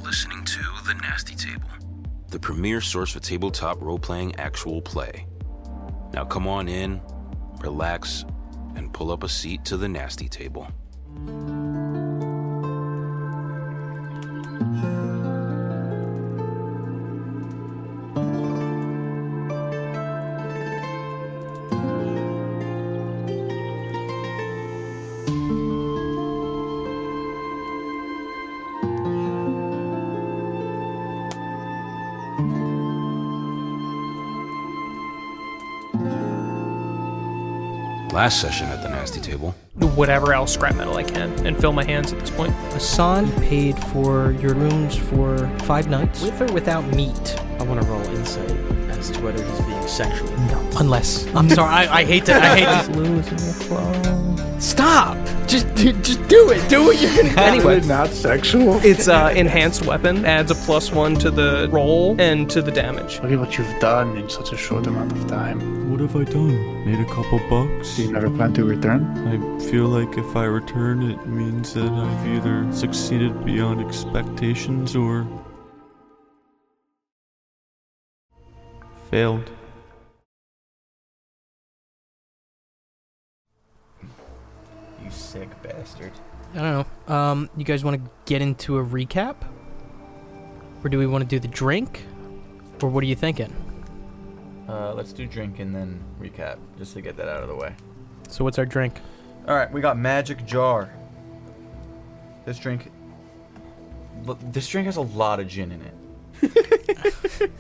listening to The Nasty Table, the premier source for tabletop role-playing actual play. Now come on in, relax, and pull up a seat to The Nasty Table. Last session at the Nasty Table. Whatever else scrap metal I can and fill my hands at this point. Hassan paid for your rooms for 5 nights. With or without meat? I want to roll insight as to whether he's being sexual. No, unless. I'm sorry, I hate to. Losing your flow. Stop! Just do it. Do what you're gonna do. Anyway, Not sexual. it's enhanced weapon. Adds a +1 to the roll and to the damage. Look at what you've done in such a short amount of time. What have I done? Made a couple bucks? Do you never plan to return? I feel like if I return, it means that I've either succeeded beyond expectations or failed. You sick bastard. I don't know. You guys want to get into a recap? Or do we want to do the drink? Or what are you thinking? Let's do drink and then recap, just to get that out of the way. So what's our drink? Alright, we got Magic Jar. This drink has a lot of gin in it.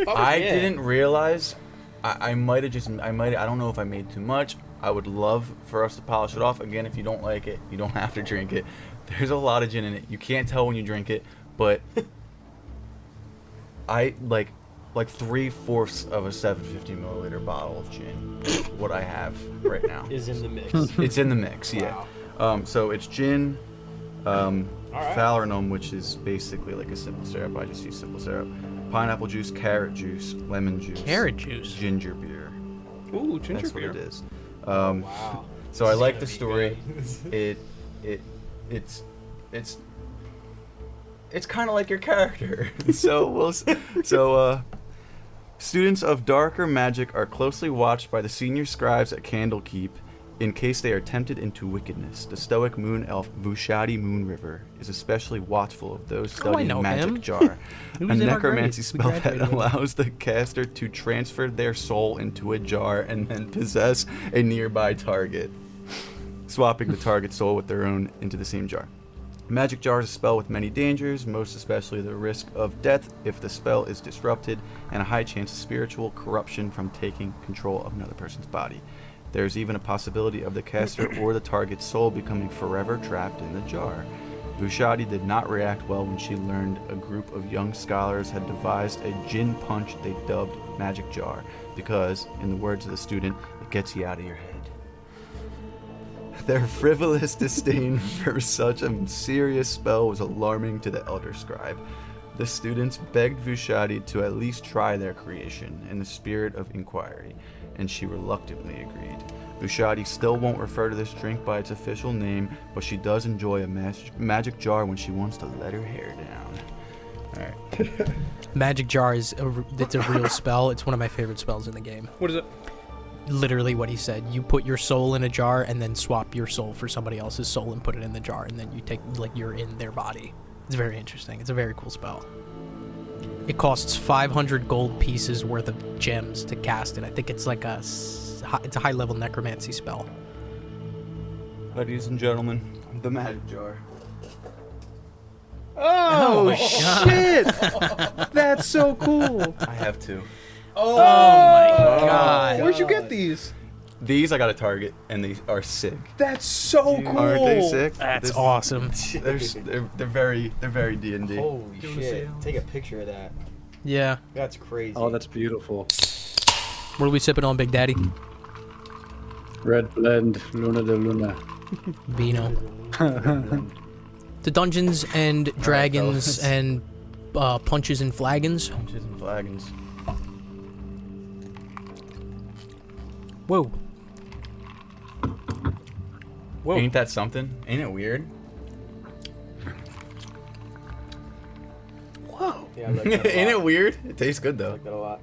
I didn't realize. I might have I don't know if I made too much. I would love for us to polish it off. Again, if you don't like it, you don't have to drink it. There's a lot of gin in it. You can't tell when you drink it, but I like 3/4 of a 750 milliliter bottle of gin. What I have right now is in the mix. It's in the mix, yeah. Wow. So it's gin, falernum, which is basically like a simple syrup. I just use simple syrup. Pineapple juice, carrot juice, lemon juice. Carrot juice? Ginger beer. Ooh, ginger That's beer. what it is. Wow. So I like the story. It's kind of like your character. Students of darker magic are closely watched by the senior scribes at Candlekeep in case they are tempted into wickedness. The stoic moon elf Vushadi Moonriver is especially watchful of those studying Magic Jar, a necromancy spell that allows the caster to transfer their soul into a jar and then possess a nearby target, swapping the target's soul with their own into the same jar. Magic Jar is a spell with many dangers, most especially the risk of death if the spell is disrupted, and a high chance of spiritual corruption from taking control of another person's body. There is even a possibility of the caster or the target's soul becoming forever trapped in the jar. Vushadi did not react well when she learned a group of young scholars had devised a gin punch they dubbed Magic Jar, because, in the words of the student, it gets you out of your head. Their frivolous disdain for such a serious spell was alarming to the elder scribe. The students begged Vushadi to at least try their creation in the spirit of inquiry, and she reluctantly agreed. Vushadi still won't refer to this drink by its official name, but she does enjoy a magic jar when she wants to let her hair down. Alright. Magic Jar it's a real spell. It's one of my favorite spells in the game. What is it? Literally what he said. You put your soul in a jar and then swap your soul for somebody else's soul and put it in the jar, and then you take, like, you're in their body. It's very interesting. It's a very cool spell. It costs 500 gold pieces worth of gems to cast it. I think it's like it's a high-level necromancy spell. Ladies and gentlemen, the Magic Jar. Oh, my shit! That's so cool. I have two. Oh my god. Where'd you get these? These I got at Target, and these are sick. That's so cool. Aren't they sick? That's awesome. They're very D&D. Holy shit. Take a picture of that. Yeah. That's crazy. Oh, that's beautiful. What are we sipping on, Big Daddy? Red blend, Luna de Luna. Vino. The Dungeons and Dragons fellas. and Punches and Flagons. Punches and flagons. Whoa. Whoa. Ain't that something? Ain't it weird? Yeah, I like that a Ain't it lot. weird? It tastes good I though. like that a lot.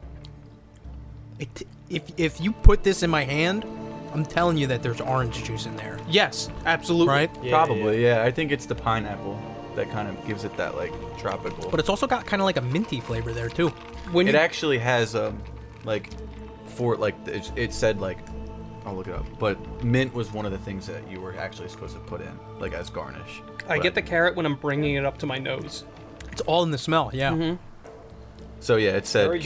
If you put this in my hand, I'm telling you that there's orange juice in there, Yes, absolutely. right? Yeah, Probably, yeah. I think it's the pineapple that kind of gives it that like tropical. But it's also got kind of like a minty flavor there too. When it you, actually has like it said like I'll look it up. But mint was one of the things that you were actually supposed to put in like as garnish. I But- get the carrot when I'm bringing it up to my nose. It's all in the smell, yeah. Mm-hmm. So yeah, it said Very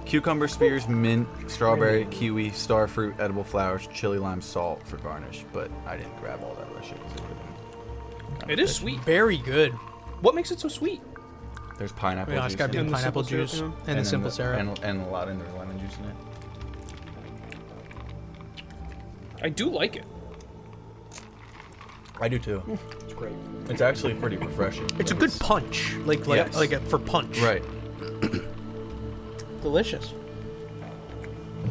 cucumber spears, mint, strawberry, kiwi, starfruit, edible flowers, chili lime, salt for garnish. But I didn't grab all that other shit. 'Cause It is sweet. Very good. What makes it so sweet? There's pineapple Yeah, juice it's got to be in the it. pineapple simple juice syrup, and then the simple syrup. and a lot in the lemon juice in it. I do like it. I do too. It's great. It's actually pretty refreshing. It's a good punch, Yes. for punch. Right. Delicious.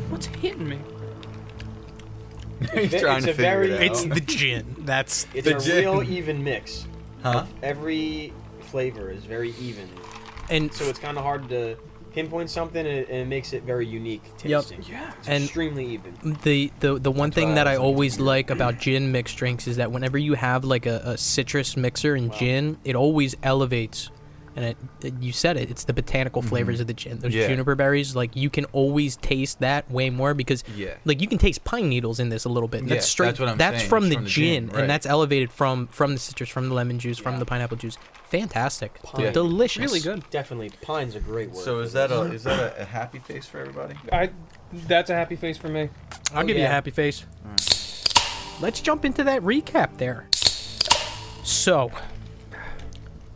What's hitting me? He's ve- trying it's to a figure very- it out. It's the gin. That's It's The a gin. real even mix. Huh? Every flavor is very even. and So it's kind of hard to pinpoint something, and it makes it very unique Yep. tasting. Yeah. It's And- extremely even. the one That's thing why that I I was always weird. like about gin mixed drinks is that whenever you have like a citrus mixer in gin, it always elevates. And you said it, it's the botanical flavors of the gin. Those Yeah. juniper berries, like you can always taste that way more because Yeah. like you can taste pine needles in this a little bit. Yeah, That's straight. that's what I'm that's saying. from It's the from the gin, gin, right. and that's elevated from the citrus, from the lemon juice, from the pineapple juice. Fantastic, Pine. delicious, Really good. Definitely, pine's a great word. So for is that this. a happy face for everybody? That's a happy face for me. I'll give you a yeah. happy face. Let's jump into that recap there. So,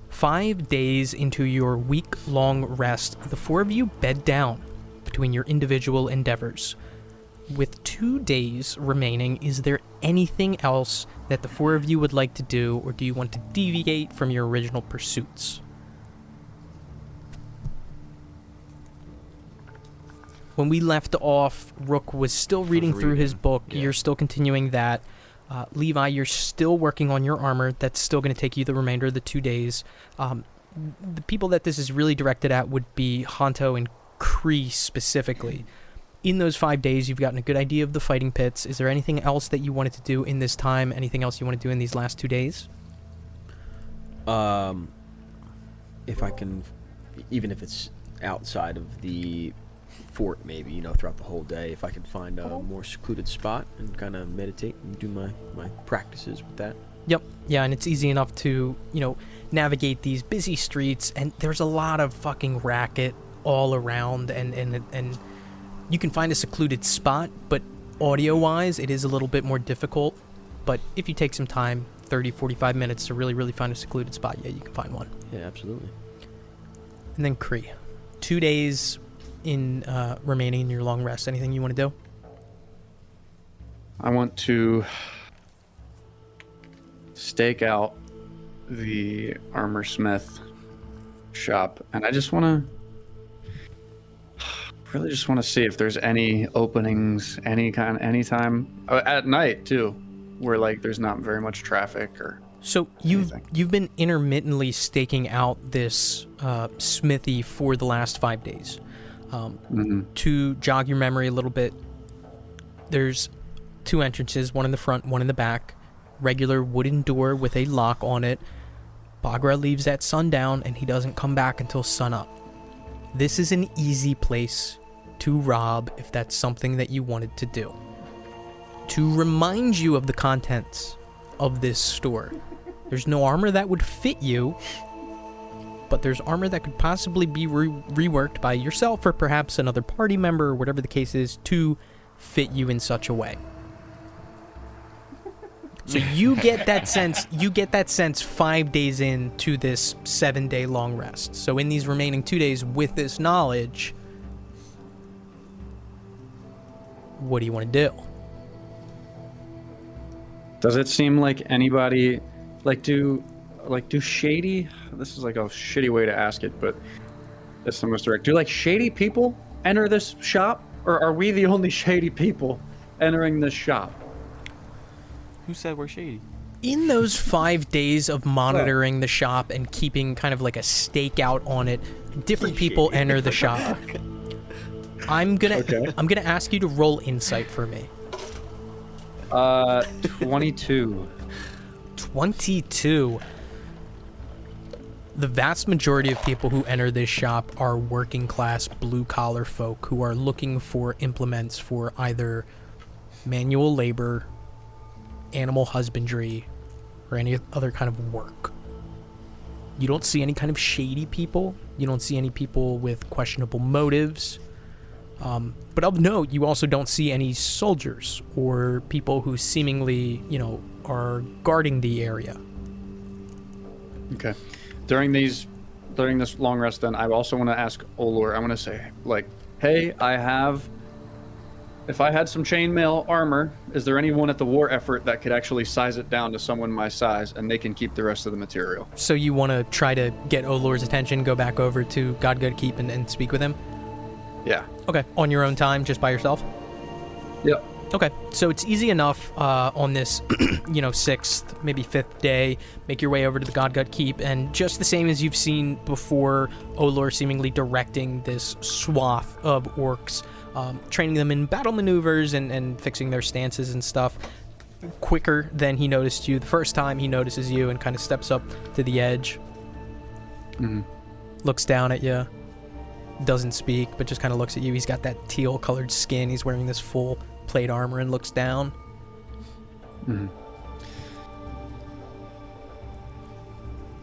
5 days into your week-long rest, the four of you bed down between your individual endeavors. With 2 days remaining, is there anything else that the four of you would like to do, or do you want to deviate from your original pursuits? When we left off, Rook was still reading through his reading, book. yeah. You're still continuing that. Levi, you're still working on your armor. That's still going to take you the remainder of the 2 days. The people that this is really directed at would be Honto and Kree specifically. In those 5 days, you've gotten a good idea of the fighting pits. Is there anything else that you wanted to do in this time? Anything else you want to do in these last 2 days? If I can, even if it's outside of the fort, maybe, you know, throughout the whole day, if I can find a more secluded spot and kind of meditate and do my practices with that. Yep. Yeah, and it's easy enough to, navigate these busy streets, and there's a lot of fucking racket all around, and you can find a secluded spot, but audio-wise, it is a little bit more difficult. But if you take some time, 30, 45 minutes to really find a secluded spot, yeah, you can find one. Yeah, absolutely. And then Kree. 2 days in remaining in your long rest. Anything you want to do? I want to stake out the armor smith shop, and I just want to see if there's any openings, anytime at night too, where like there's not very much traffic or. So Anything. you've been intermittently staking out this smithy for the last 5 days. To jog your memory a little bit, there's 2 entrances, one in the front, one in the back. Regular wooden door with a lock on it. Bagra leaves at sundown, and he doesn't come back until sunup. This is an easy place to rob if that's something that you wanted to do. To remind you of the contents of this store, there's no armor that would fit you, but there's armor that could possibly be reworked by yourself or perhaps another party member or whatever the case is to fit you in such a way. So you get that sense 5 days into this 7-day long rest. So in these remaining 2 days with this knowledge, what do you want to do? Does it seem like anybody do shady? This is like a shitty way to ask it, but that's the most direct. Do like shady people enter this shop, or are we the only shady people entering this shop? Who said we're shady? In those 5 days of monitoring the shop and keeping kind of like a stakeout on it, different people enter the shop. I'm gonna ask you to roll insight for me. 22. 22. The vast majority of people who enter this shop are working class blue collar folk who are looking for implements for either manual labor, animal husbandry, or any other kind of work. You don't see any kind of shady people. You don't see any people with questionable motives. But of note, you also don't see any soldiers or people who seemingly, are guarding the area. Okay. During this long rest, then, I also want to ask Olor. I want to say, hey, if I had some chainmail armor, is there anyone at the war effort that could actually size it down to someone my size, and they can keep the rest of the material? So you want to try to get Olor's attention, go back over to Godgood Keep and speak with him? Yeah. Okay. On your own time, just by yourself? Yep. Okay. So it's easy enough on this, 6th, maybe 5th day, make your way over to the Godgood Keep, and just the same as you've seen before, Olor seemingly directing this swath of orcs, training them in battle maneuvers and fixing their stances and stuff quicker than he noticed you the first time. He notices you and kind of steps up to the edge. Mm-hmm. Looks down at you. Doesn't speak, but just kind of looks at you. He's got that teal colored skin. He's wearing this full plate armor and looks down. Mm-hmm.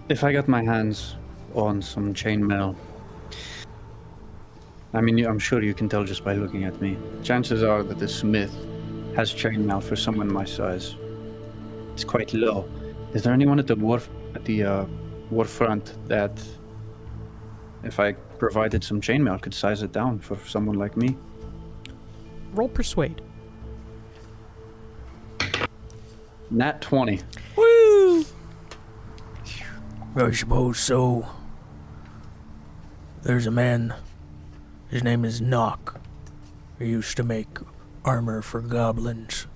If I got my hands on some chainmail, I'm sure you can tell just by looking at me. Chances are that the smith has chainmail for someone my size. It's quite low. Is there anyone at the wharf front that, if I provided some chainmail, could size it down for someone like me? Roll persuade. Nat 20. Woo! I suppose so. There's a man. His name is Nock. He used to make armor for goblins.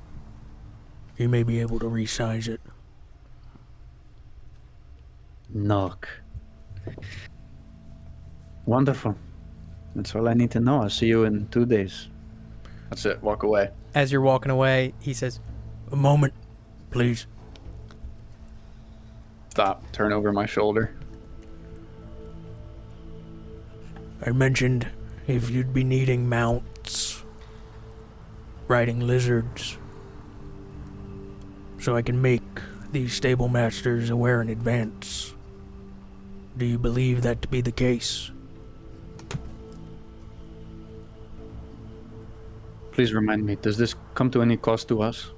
You may be able to resize it. Knock. Wonderful. That's all I need to know. I'll see you in 2 days. That's it. Walk away. As you're walking away, he says, A moment, please. Stop. Turn over my shoulder. I mentioned if you'd be needing mounts, riding lizards, so I can make these stable masters aware in advance. Do you believe that to be the case? Please remind me, does this come to any cost to us?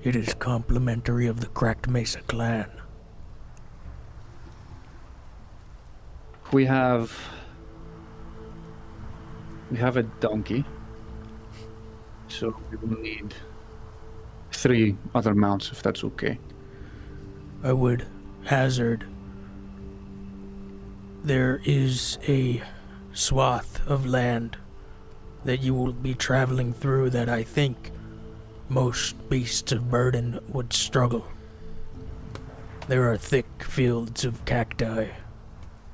It is complimentary of the Cracked Mesa Clan. We have a donkey, so we will need 3 other mounts, if that's okay. I would hazard there is a swath of land that you will be traveling through that I think most beasts of burden would struggle. There are thick fields of cacti,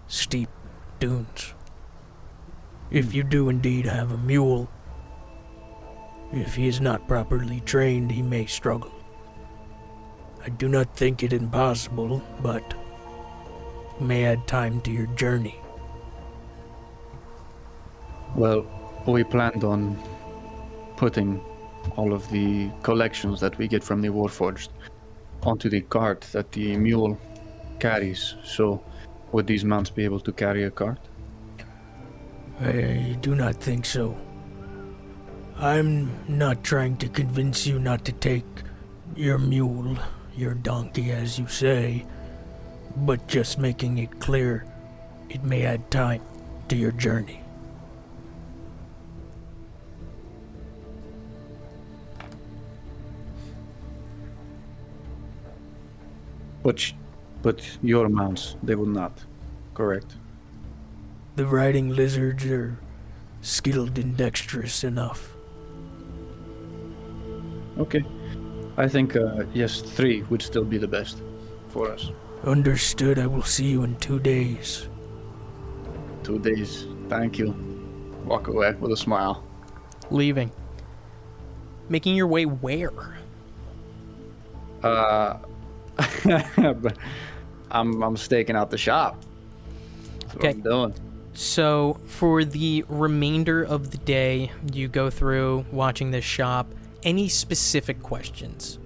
steep dunes. If you do indeed have a mule, if he is not properly trained, he may struggle. I do not think it impossible, but may add time to your journey. Well, we planned on putting all of the collections that we get from the Warforged onto the cart that the mule carries. So, would these mounts be able to carry a cart? I do not think so. I'm not trying to convince you not to take your mule, your donkey as you say, but just making it clear it may add time to your journey. But your mounts, they will not, correct? The riding lizards are skilled and dexterous enough. Okay. I think, yes, 3 would still be the best for us. Understood. I will see you in 2 days. 2 days. Thank you. Walk away with a smile. Leaving. Making your way where? I'm staking out the shop. That's what I'm doing. So for the remainder of the day, you go through watching this shop. Any specific questions?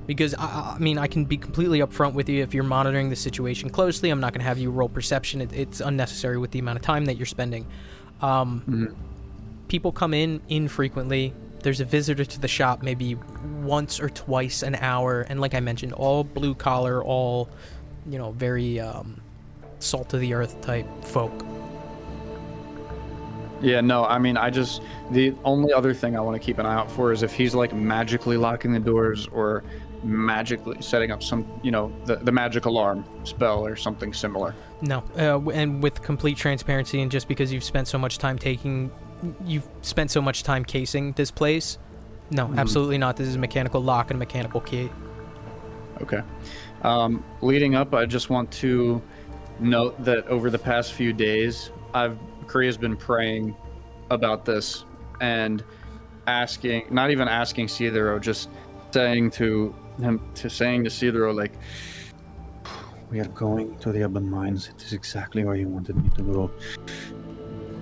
Because, I mean, I can be completely upfront with you. If you're monitoring the situation closely, I'm not going to have you roll perception. It's unnecessary with the amount of time that you're spending. People come in infrequently. There's a visitor to the shop maybe once or twice an hour. And like I mentioned, all blue collar, all, very salt of the earth type folk. Yeah, no, I mean, the only other thing I want to keep an eye out for is if he's like magically locking the doors or magically setting up some, the magic alarm spell or something similar. No, and with complete transparency, and just because you've spent so much time casing this place, no, absolutely not. This is a mechanical lock and a mechanical key. Okay. Leading up, I just want to note that over the past few days, Kree has been praying about this and not even asking Cithero, just saying to Cithero, like, we are going to the urban mines. It is exactly where you wanted me to go.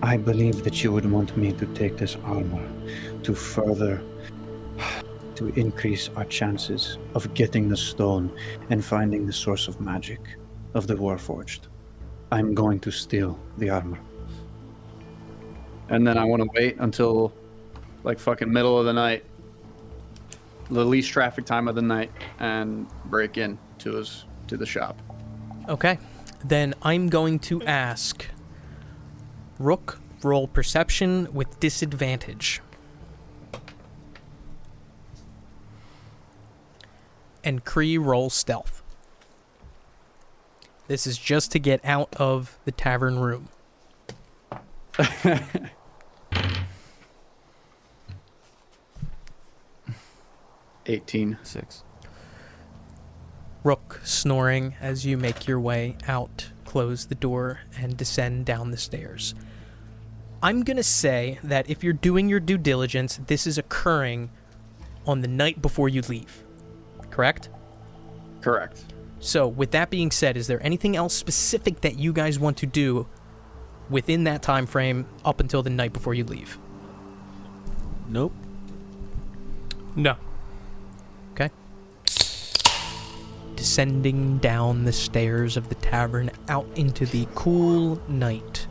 I believe that you would want me to take this armor to increase our chances of getting the stone and finding the source of magic of the Warforged. I'm going to steal the armor. And then I want to wait until like fucking middle of the night, the least traffic time of the night, and break in to the shop. Okay. Then I'm going to ask Rook, roll perception with disadvantage. And Kree, roll stealth. This is just to get out of the tavern room. 18. 6. Rook snoring as you make your way out, close the door, and descend down the stairs. I'm going to say that if you're doing your due diligence, this is occurring on the night before you leave. Correct? Correct. So, with that being said, is there anything else specific that you guys want to do within that time frame up until the night before you leave? Nope. No. Okay. Descending down the stairs of the tavern out into the cool night.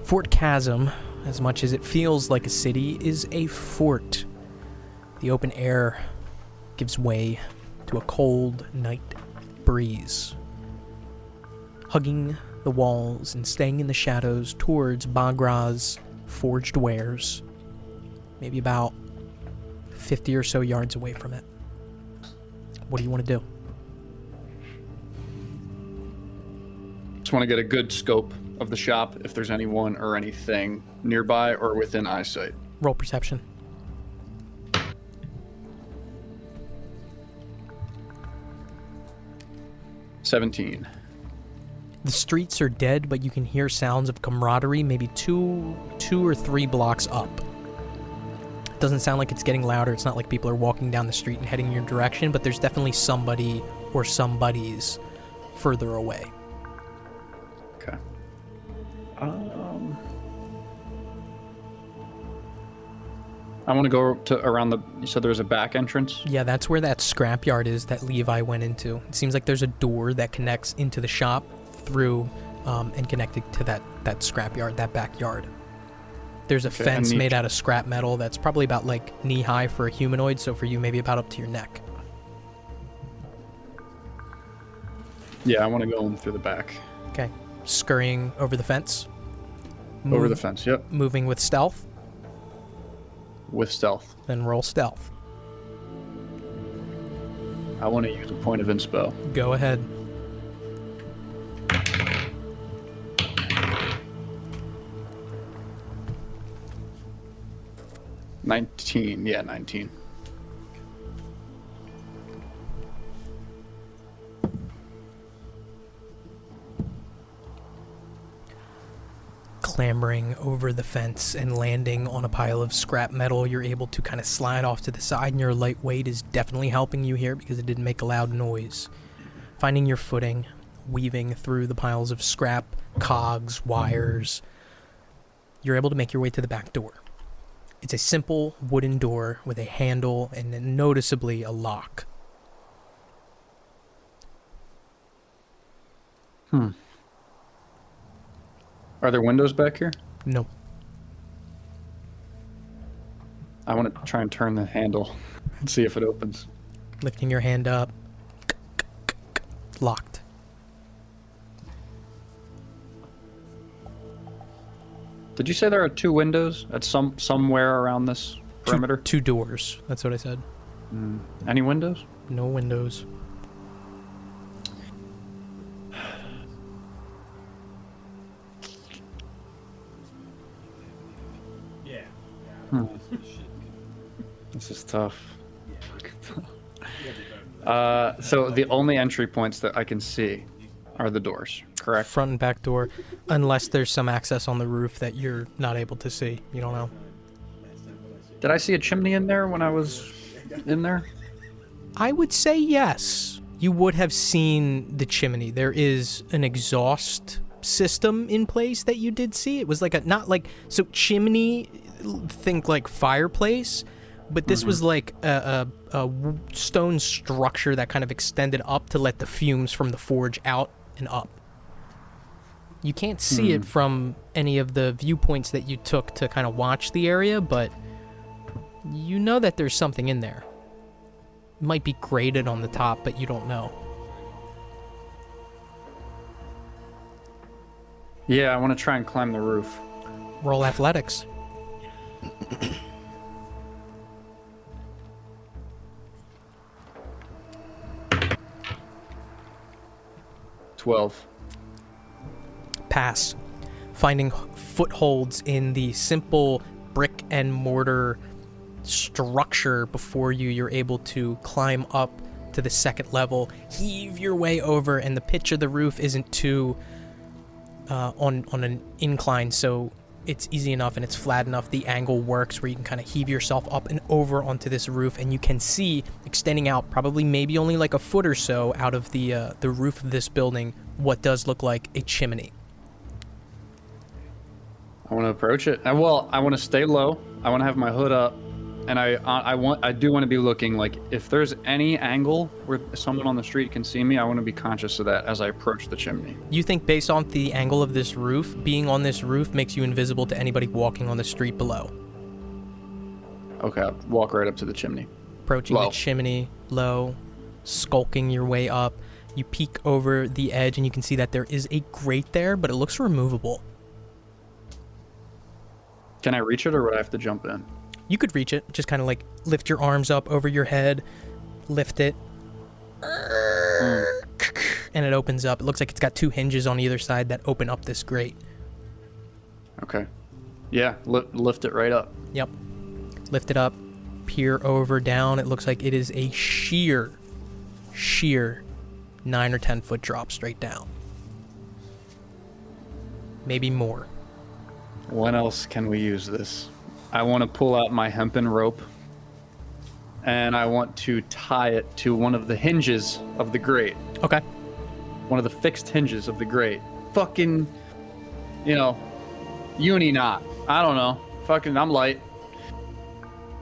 Fort Chasm, as much as it feels like a city, is a fort. The open air gives way to a cold night breeze. Hugging the walls and staying in the shadows towards Bagra's forged wares, maybe about 50 or so yards away from it. What do you want to do? Just want to get a good scope of the shop, if there's anyone or anything nearby or within eyesight. Roll perception. $17. The streets are dead, but you can hear sounds of camaraderie maybe two or three blocks up. It doesn't sound like it's getting louder. It's not like people are walking down the street and heading in your direction, but there's definitely somebody or somebodies further away. Okay. I want to go to around the... You said there was a back entrance? Yeah, that's where that scrapyard is that Levi went into. It seems like there's a door that connects into the shop through and connected to that scrapyard, that backyard. There's a fence made out of scrap metal that's probably about like knee-high for a humanoid, so for you maybe about up to your neck. Yeah, I want to go in through the back. Okay. Scurrying over the fence. Over the fence, yep. Moving with stealth. With stealth. Then roll stealth. I want to use a point of inspo. Go ahead. $19. Yeah, 19. clambering over the fence and landing on a pile of scrap metal. You're able to kind of slide off to the side, and your light weight is definitely helping you here because it didn't make a loud noise. Finding your footing, weaving through the piles of scrap, cogs, wires, you're able to make your way to the back door. It's a simple wooden door with a handle and noticeably a lock. Are there windows back here? No. I want to try and turn the handle and see if it opens. Lifting your hand up. Locked. Did you say there are 2 windows at somewhere around this perimeter? Two doors. That's what I said. Any windows? No windows. This is tough. So the only entry points that I can see are the doors, correct? Front and back door, unless there's some access on the roof that you're not able to see. You don't know. Did I see a chimney in there when I was in there? I would say yes. You would have seen the chimney. There is an exhaust system in place that you did see. It was like so chimney, think like fireplace, but this was like a stone structure that kind of extended up to let the fumes from the forge out and up. You can't see it from any of the viewpoints that you took to kind of watch the area, but you know that there's something in there. It might be graded on the top, but you don't know. Yeah, I want to try and climb the roof. Roll athletics. 12. Pass. Finding footholds in the simple brick and mortar structure before you, you're able to climb up to the second level, heave your way over, and the pitch of the roof isn't too on an incline, so it's easy enough and it's flat enough. The angle works where you can kind of heave yourself up and over onto this roof, and you can see extending out probably maybe only like a foot or so out of the roof of this building what does look like a chimney. I want to approach it. Well, I want to stay low. I want to have my hood up, and I do want to be looking, like, if there's any angle where someone on the street can see me, I want to be conscious of that as I approach the chimney. You think based on the angle of this roof, being on this roof makes you invisible to anybody walking on the street below. Okay, I'll walk right up to the chimney. Approaching Low. the chimney, low, skulking your way up. You peek over the edge and you can see that there is a grate there, but it looks removable. Can I reach it, or would I have to jump in? You could reach it. Just kind of like lift your arms up over your head, lift it, and it opens up. It looks like it's got two hinges on either side that open up this grate. Okay. Yeah, lift it right up. Yep. Lift it up, peer over, down. It looks like it is a sheer 9 or 10 foot drop straight down. Maybe more. When else can we use this? I want to pull out my hempen rope, and I want to tie it to one of the hinges of the grate. Okay. One of the fixed hinges of the grate. Fucking, uni knot. I don't know. Fucking, I'm light.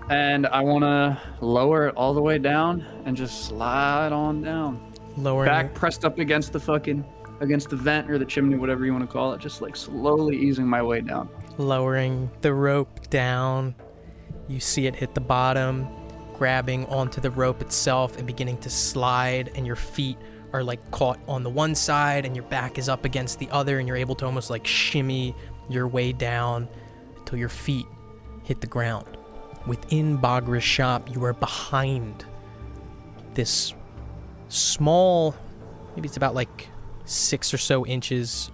And I want to lower it all the way down and just slide on down. Lowering Back pressed up against the vent or the chimney, whatever you want to call it. Just like slowly easing my way down. Lowering the rope down. You see it hit the bottom, grabbing onto the rope itself and beginning to slide, and your feet are like caught on the one side and your back is up against the other, and you're able to almost like shimmy your way down until your feet hit the ground. Within Bagra's shop, you are behind this small, maybe it's about like 6 or so inches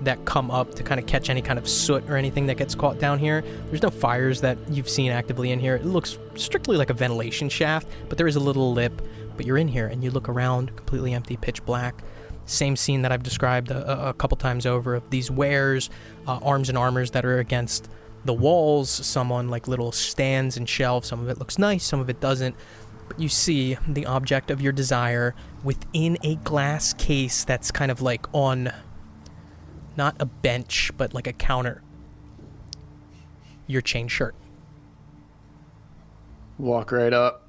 that come up to kind of catch any kind of soot or anything that gets caught down here. There's no fires that you've seen actively in here. It looks strictly like a ventilation shaft, but there is a little lip. But you're in here and you look around, completely empty, pitch black. Same scene that I've described a couple times over of these wares, arms and armors that are against the walls, some on like little stands and shelves. Some of it looks nice, some of it doesn't. But you see the object of your desire within a glass case that's kind of like on, not a bench, but like a counter. Your chain shirt. Walk right up.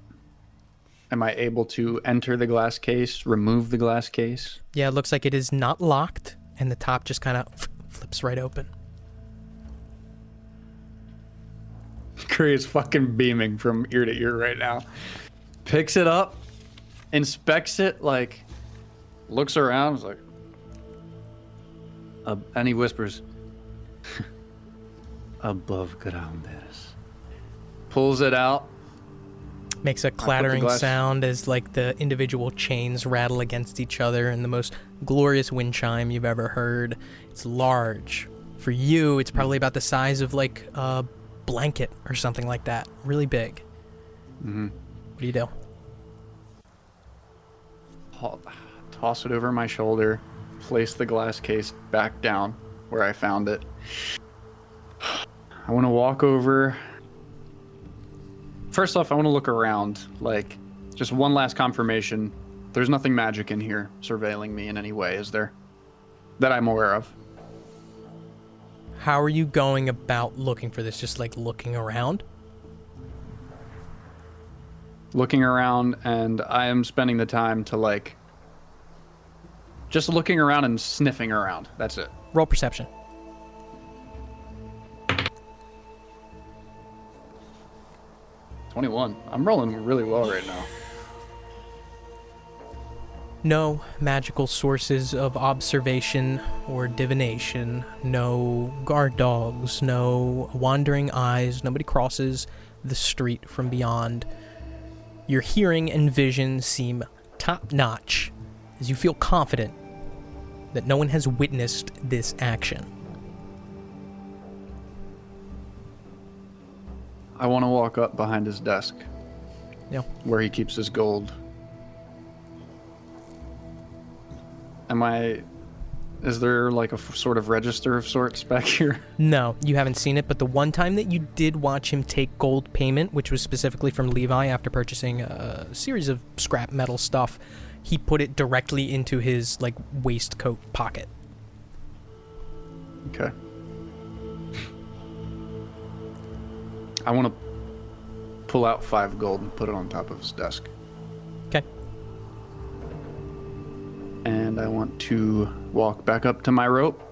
Am I able to enter the glass case, remove the glass case? Yeah, it looks like it is not locked, and the top just kind of flips right open. Kree is fucking beaming from ear to ear right now. Picks it up, inspects it, like, looks around, is like, and he whispers, Above ground, there's. pulls it out. Makes a clattering glass- sound as like the individual chains rattle against each other in the most glorious wind chime you've ever heard. It's large. For you, it's probably about the size of like a blanket or something like that. Really big. Mm-hmm. What do you do? Toss it over my shoulder, place the glass case back down where I found it. I want to walk over. First off, I want to look around, like, just one last confirmation. There's nothing magic in here surveilling me in any way, is there? That I'm aware of. How are you going about looking for this? Just like looking around? Looking around, and I am spending the time to, like, just looking around and sniffing around. That's it. Roll perception. $21. I'm rolling really well right now. No magical sources of observation or divination. No guard dogs. No wandering eyes. Nobody crosses the street from beyond. Your hearing and vision seem top-notch as you feel confident that no one has witnessed this action. I want to walk up behind his desk. Yeah. Where he keeps his gold. Is there like a sort of register of sorts back here? No, you haven't seen it, but the one time that you did watch him take gold payment, which was specifically from Levi after purchasing a series of scrap metal stuff, he put it directly into his like waistcoat pocket. Okay. I want to pull out 5 gold and put it on top of his desk. Okay. And I want to walk back up to my rope,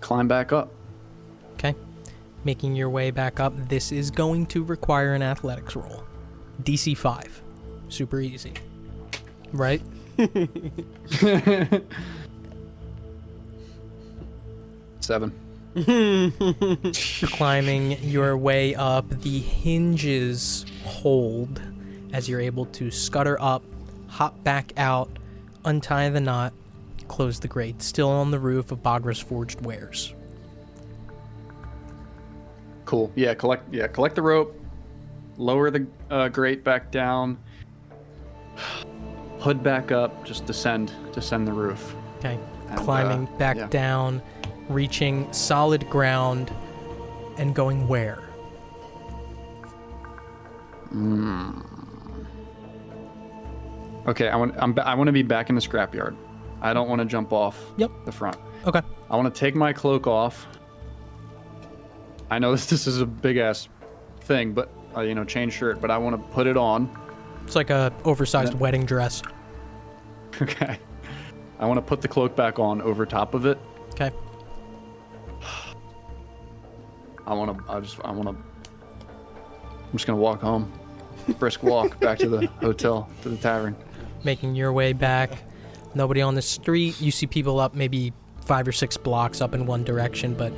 climb back up. Okay. Making your way back up. This is going to require an athletics roll. DC 5. Super easy. Right? 7. Climbing your way up, the hinges hold as you're able to scutter up, hop back out, untie the knot, close the grate, still on the roof of Bagra's Forged Wares. Cool. Collect the rope, lower the grate back down, hood back up, just descend the roof. Okay. And, climbing back down, reaching solid ground, and going where? Okay, I want to be back in the scrapyard. I don't want to jump off the front. Okay. I want to take my cloak off. I know this is a big ass thing, but chain shirt, but I want to put it on. It's like a oversized wedding dress. Okay. I want to put the cloak back on over top of it. Okay. I'm just gonna walk home. Brisk walk back to the hotel, to the tavern. Making your way back. Nobody on the street. You see people up maybe 5 or 6 blocks up in one direction, but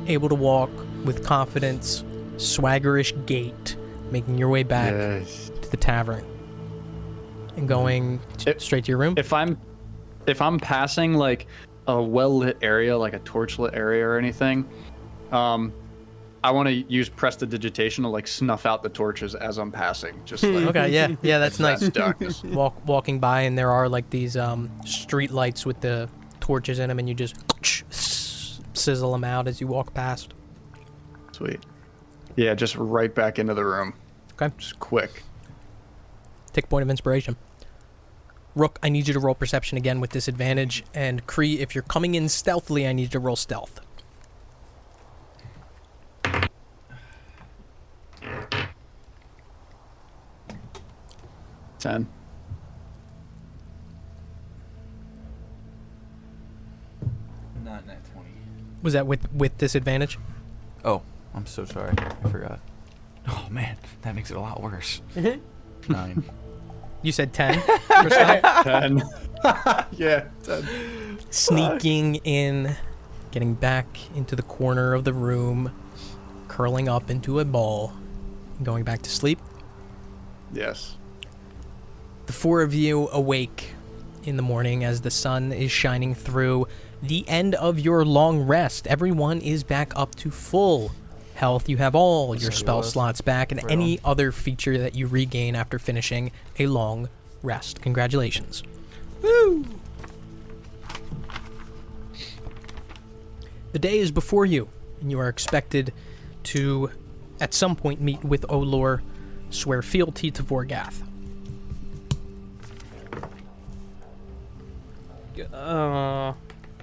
able to walk with confidence, swaggerish gait, making your way back to the tavern. And going straight to your room? If I'm passing like a well-lit area, like a torch-lit area or anything, I want to use prestidigitation to like snuff out the torches as I'm passing. Just like Okay, yeah, that's nice. darkness. Walking by, and there are like these street lights with the torches in them, and you just sizzle them out as you walk past. Sweet. Yeah, just right back into the room. Okay. Just quick. Take a point of inspiration. Rook, I need you to roll perception again with disadvantage, and Kree, if you're coming in stealthily, I need you to roll stealth. 10. Not nat 20. Was that with disadvantage? Oh, I'm so sorry. I forgot. Oh man, that makes it a lot worse. 9. You said 10? For stealth? 10. Yeah, 10. Sneaking in, getting back into the corner of the room, curling up into a ball, going back to sleep. Yes. The four of you awake in the morning as the sun is shining through. The end of your long rest. Everyone is back up to full health. You have all your spell slots back and any other feature that you regain after finishing a long rest. Congratulations. Woo! The day is before you, and you are expected to, at some point, meet with Olor, swear fealty to Vorgath.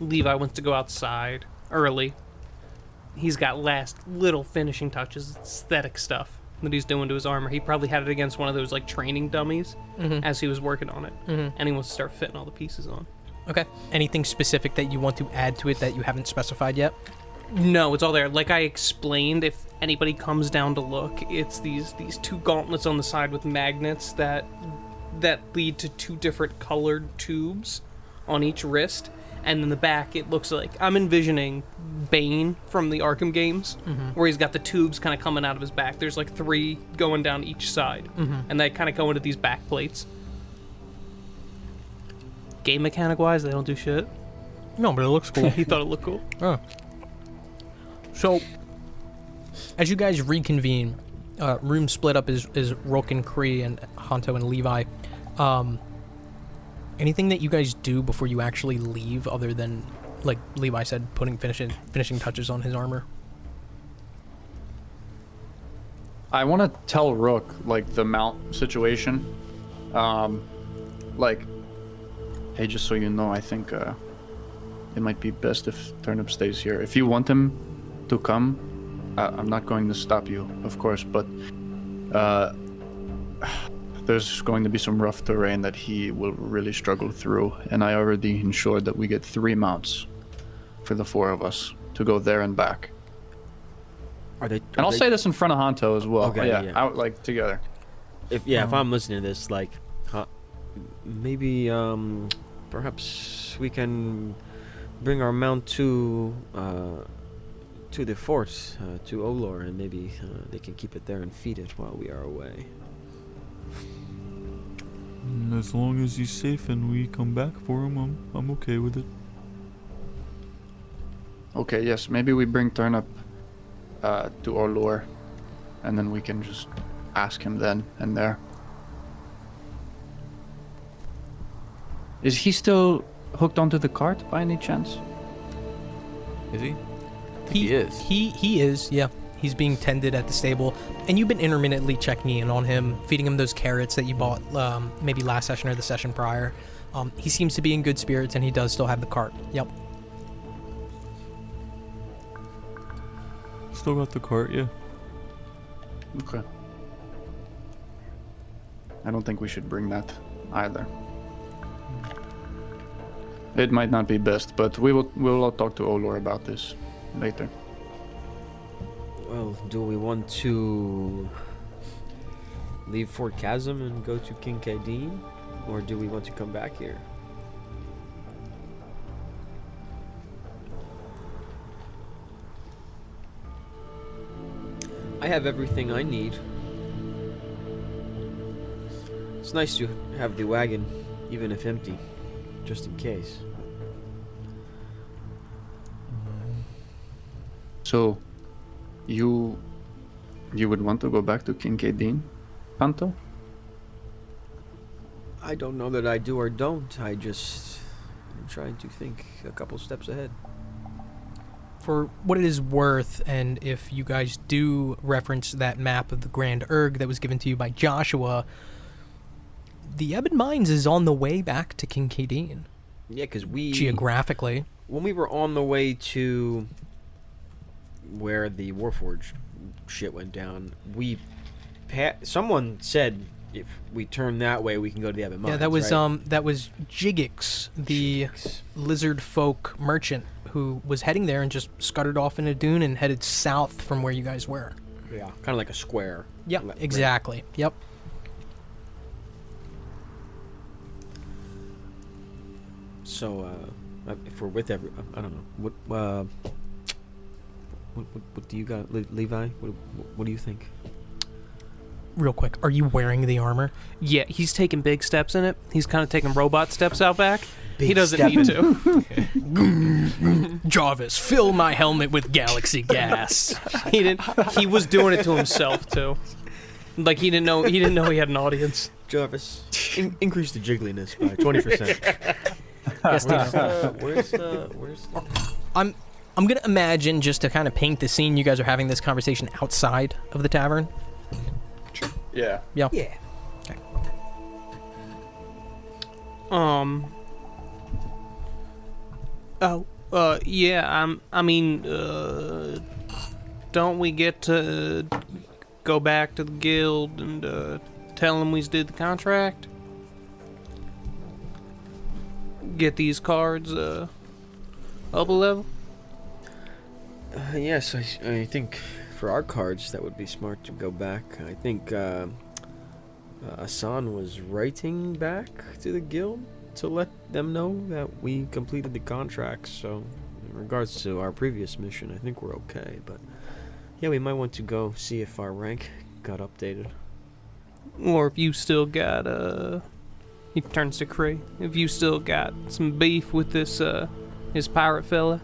Levi wants to go outside early. He's got last little finishing touches, aesthetic stuff that he's doing to his armor. He probably had it against one of those like training dummies as he was working on it, and he wants to start fitting all the pieces on. Okay. Anything specific that you want to add to it that you haven't specified yet? No, it's all there. Like I explained, if anybody comes down to look, it's these two gauntlets on the side with magnets that lead to two different colored tubes on each wrist. And in the back, it looks like I'm envisioning Bane from the Arkham games, where he's got the tubes kind of coming out of his back. There's like 3 going down each side, and they kind of go into these back plates. Game mechanic wise, they don't do shit. No, but it looks cool. He thought it looked cool. Oh. So, as you guys reconvene, room split up is Rook and Kree and Hanto and Levi. Anything that you guys do before you actually leave, other than, like Levi said, putting finishing touches on his armor? I want to tell Rook, like, the mount situation. Like, hey, just so you know, I think it might be best if Turnip stays here. If you want him to come, I'm not going to stop you, of course, but there's going to be some rough terrain that he will really struggle through, and I already ensured that we get 3 mounts for the 4 of us to go there and back. And I'll say this in front of Hanto as well. Okay, yeah. Out like together. If I'm listening to this, like, maybe perhaps we can bring our mount to the fort, to Olor, and maybe they can keep it there and feed it while we are away. As long as he's safe and we come back for him, I'm okay with it. Okay, yes, maybe we bring Turnip to Olor, and then we can just ask him then and there. Is he still hooked onto the cart by any chance? Is he? He is. He is, yeah. He's being tended at the stable, and you've been intermittently checking in on him, feeding him those carrots that you bought maybe last session or the session prior. He seems to be in good spirits, and he does still have the cart. Yep. Still got the cart, yeah. Okay. I don't think we should bring that either. It might not be best, but we will talk to Olor about this later. Well, do we want to leave Fort Chasm and go to Kincaidine, or do we want to come back here? I have everything I need. It's nice to have the wagon, even if empty, just in case. So, You would want to go back to Kincaidine, Panto? I don't know that I do or don't. I'm trying to think a couple steps ahead. For what it is worth, and if you guys do reference that map of the Grand Erg that was given to you by Joshua, the Ebon Mines is on the way back to Kincaidine. Yeah, because geographically, when we were on the way to where the Warforged shit went down, someone said if we turn that way, we can go to the Ebon Mines. Yeah, that was right? that was Jigix, the lizard folk merchant who was heading there and just scuttered off in a dune and headed south from where you guys were. Yeah, kind of like a square. Yeah, exactly. Right. Yep. So, if we're with I don't know. What do you got, Levi? What do you think? Real quick, are you wearing the armor? Yeah, he's taking big steps in it. He's kind of taking robot steps out back. He doesn't need to. Jarvis, fill my helmet with galaxy gas. He was doing it to himself too. Like he didn't know he had an audience. Jarvis, increase the jiggliness by 20%. Yes, where's the I'm gonna imagine, just to kind of paint the scene, you guys are having this conversation outside of the tavern. Yeah. Yeah. Yeah. Okay. Yeah. I mean, don't we get to go back to the guild and tell them we did the contract? Get these cards up a level? Yes, I think for our cards that would be smart to go back. I think Asan was writing back to the guild to let them know that we completed the contract. So in regards to our previous mission, I think we're okay. But yeah, we might want to go see if our rank got updated. Or if you still got he turns to Kree. If you still got some beef with this his pirate fella.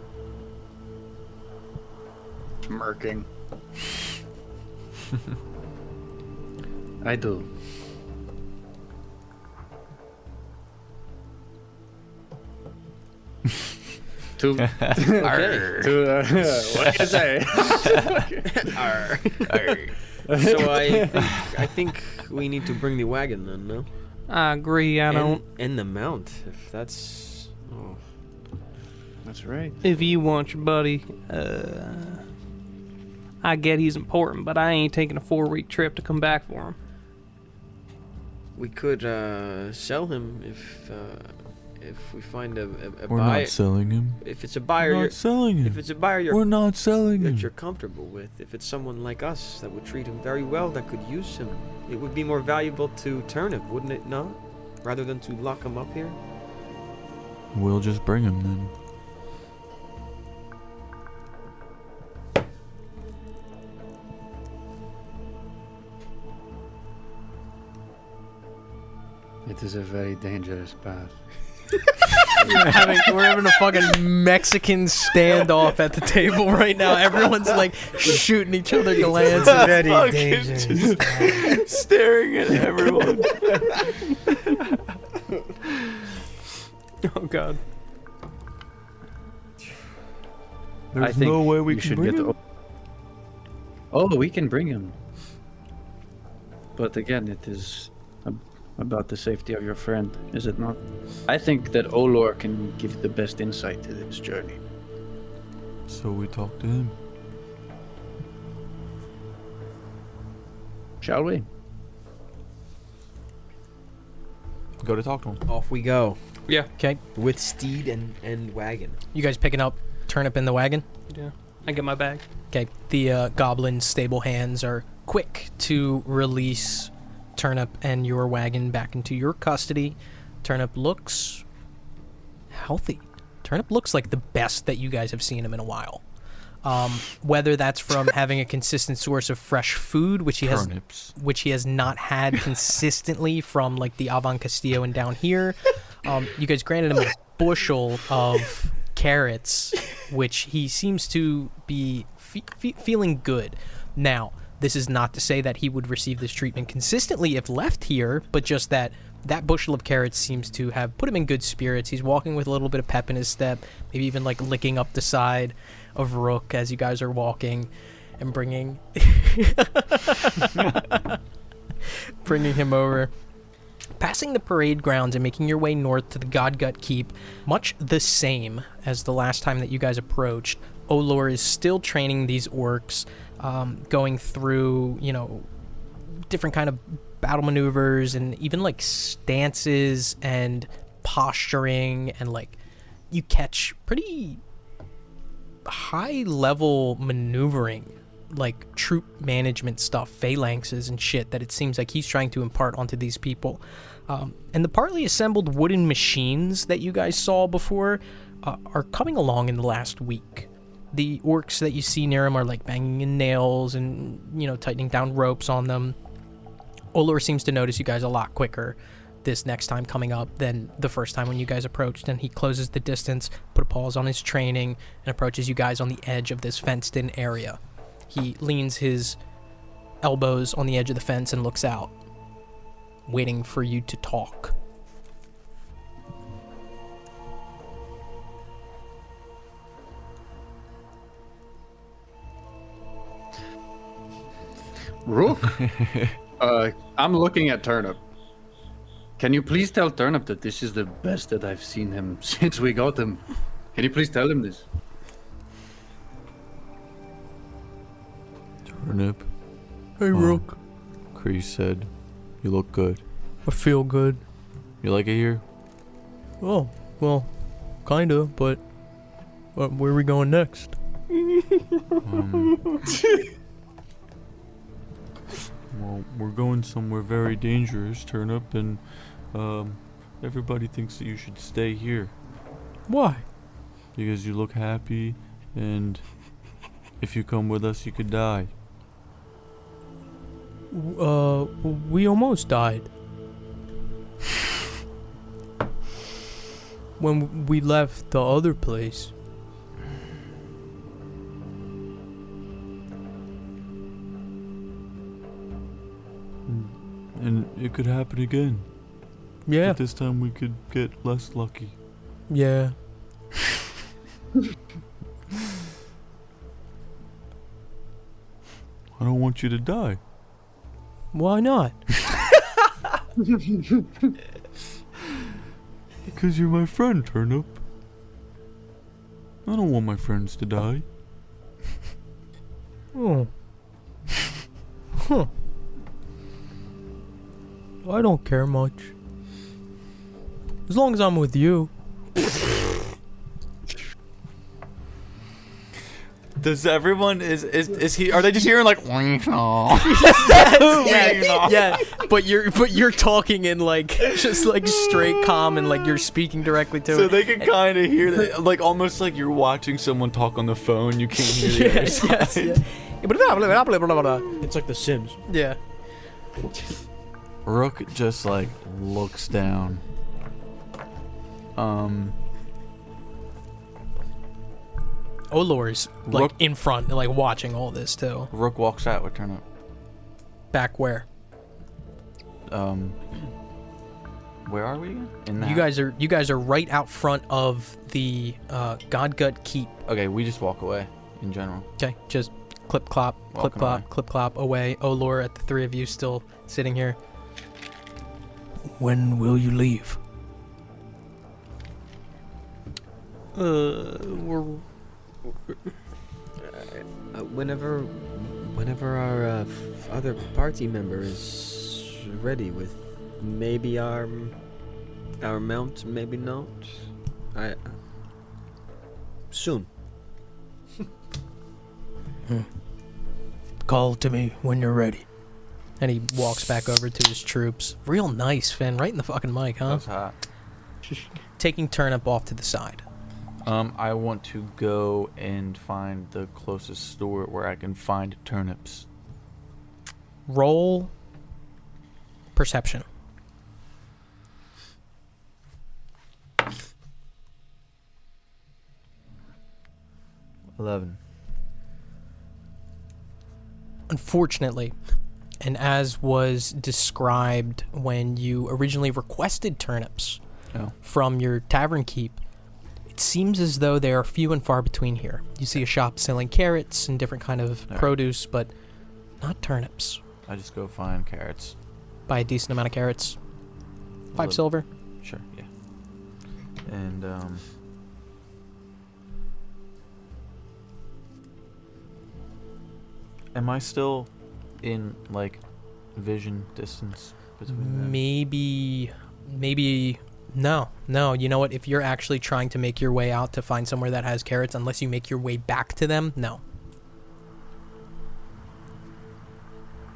Smirking. I do. To what do you say? So I think we need to bring the wagon then, no? I agree. I don't. And the mount, if that's. Oh. That's right. If you want your buddy, I get he's important, but I ain't taking a 4-week trip to come back for him. We could sell him if we find a We're buyer. not selling him. If it's a buyer, We're not selling him. If it's a buyer We're not selling him. that you're comfortable with, if it's someone like us that would treat him very well, that could use him, it would be more valuable to Turnip, wouldn't it not? Rather than to lock him up here. We'll just bring him then. It is a very dangerous path. We're having a fucking Mexican standoff at the table right now. Everyone's like shooting each other glances. Very dangerous. Staring at everyone. Oh God. There's I think no way we you can should bring get. him. Oh, we can bring him. But again, it is about the safety of your friend, is it not? I think that Olor can give the best insight to this journey. So we talk to him. Shall we? Go to talk to him. Off we go. Yeah. Okay, With steed and wagon. you guys picking up Turnip in the wagon? Yeah. I get my bag. Okay, the goblin stable hands are quick to release Turnip and your wagon back into your custody. Turnip looks healthy. Turnip looks like the best that you guys have seen him in a while. Whether that's from having a consistent source of fresh food, which he has not had consistently from like the Avant Castillo and down here. You guys granted him a bushel of carrots which he seems to be feeling good. Now, this is not to say that he would receive this treatment consistently if left here, but just that bushel of carrots seems to have put him in good spirits. He's walking with a little bit of pep in his step, maybe even like licking up the side of Rook as you guys are walking and bringing him over. Passing the parade grounds and making your way north to the Godgut Keep, much the same as the last time that you guys approached, Olor is still training these orcs, going through, different kind of battle maneuvers and even like stances and posturing, and like you catch pretty high level maneuvering, like troop management stuff, phalanxes and shit that it seems like he's trying to impart onto these people. And the partly assembled wooden machines that you guys saw before are coming along in the last week. The orcs that you see near him are like banging in nails and, tightening down ropes on them. Olor seems to notice you guys a lot quicker this next time coming up than the first time when you guys approached, and he closes the distance, put a pause on his training, and approaches you guys on the edge of this fenced-in area. He leans his elbows on the edge of the fence and looks out, waiting for you to talk. Rook? I'm looking at Turnip. Can you please tell Turnip that this is the best that I've seen him since we got him? Can you please tell him this? Turnip. Hey, Rook. Kree said, you look good. I feel good. You like it here? Oh, well, kinda, but where are we going next? Well, we're going somewhere very dangerous, Turnip, and everybody thinks that you should stay here. Why? Because you look happy, and if you come with us, you could die. We almost died. When we left the other place. And it could happen again. Yeah. But this time we could get less lucky. Yeah. I don't want you to die. Why not? Because you're my friend, Turnip. I don't want my friends to die. Oh. Huh. I don't care much. As long as I'm with you. Does everyone is he? Are they just hearing like? Yeah. But you're talking in like just like straight calm, and like you're speaking directly to So it. they can kind of hear that, like almost like you're watching someone talk on the phone. You can't hear the other Yes, side. yes. It's like The Sims. Yeah. Rook just like looks down. Olor's like Rook- in front, like watching all this too. Rook walks out with Turnip. Back where? Where are we again? In that. You guys are right out front of the Godgut Keep. Okay, we just walk away in general. Okay, just clip clop, clip Walking clop, away. clip clop away. Olor at the three of you still sitting here. When will you leave? Whenever our other party member is ready with maybe our mount, maybe not. Soon. Call to me when you're ready. And he walks back over to his troops. Real nice, Finn. Right in the fucking mic, huh? That's hot. Taking Turnip off to the side. I want to go and find the closest store where I can find turnips. Roll perception. 11. Unfortunately, and as was described when you originally requested turnips from your tavern keep, it seems as though they are few and far between here. You see a shop selling carrots and different kind of produce, but not turnips. I just go find carrots. Buy a decent amount of carrots. 5 silver. Sure, yeah. And, am I still in, like, vision distance between them? Maybe, no. You know what? If you're actually trying to make your way out to find somewhere that has carrots, unless you make your way back to them, no.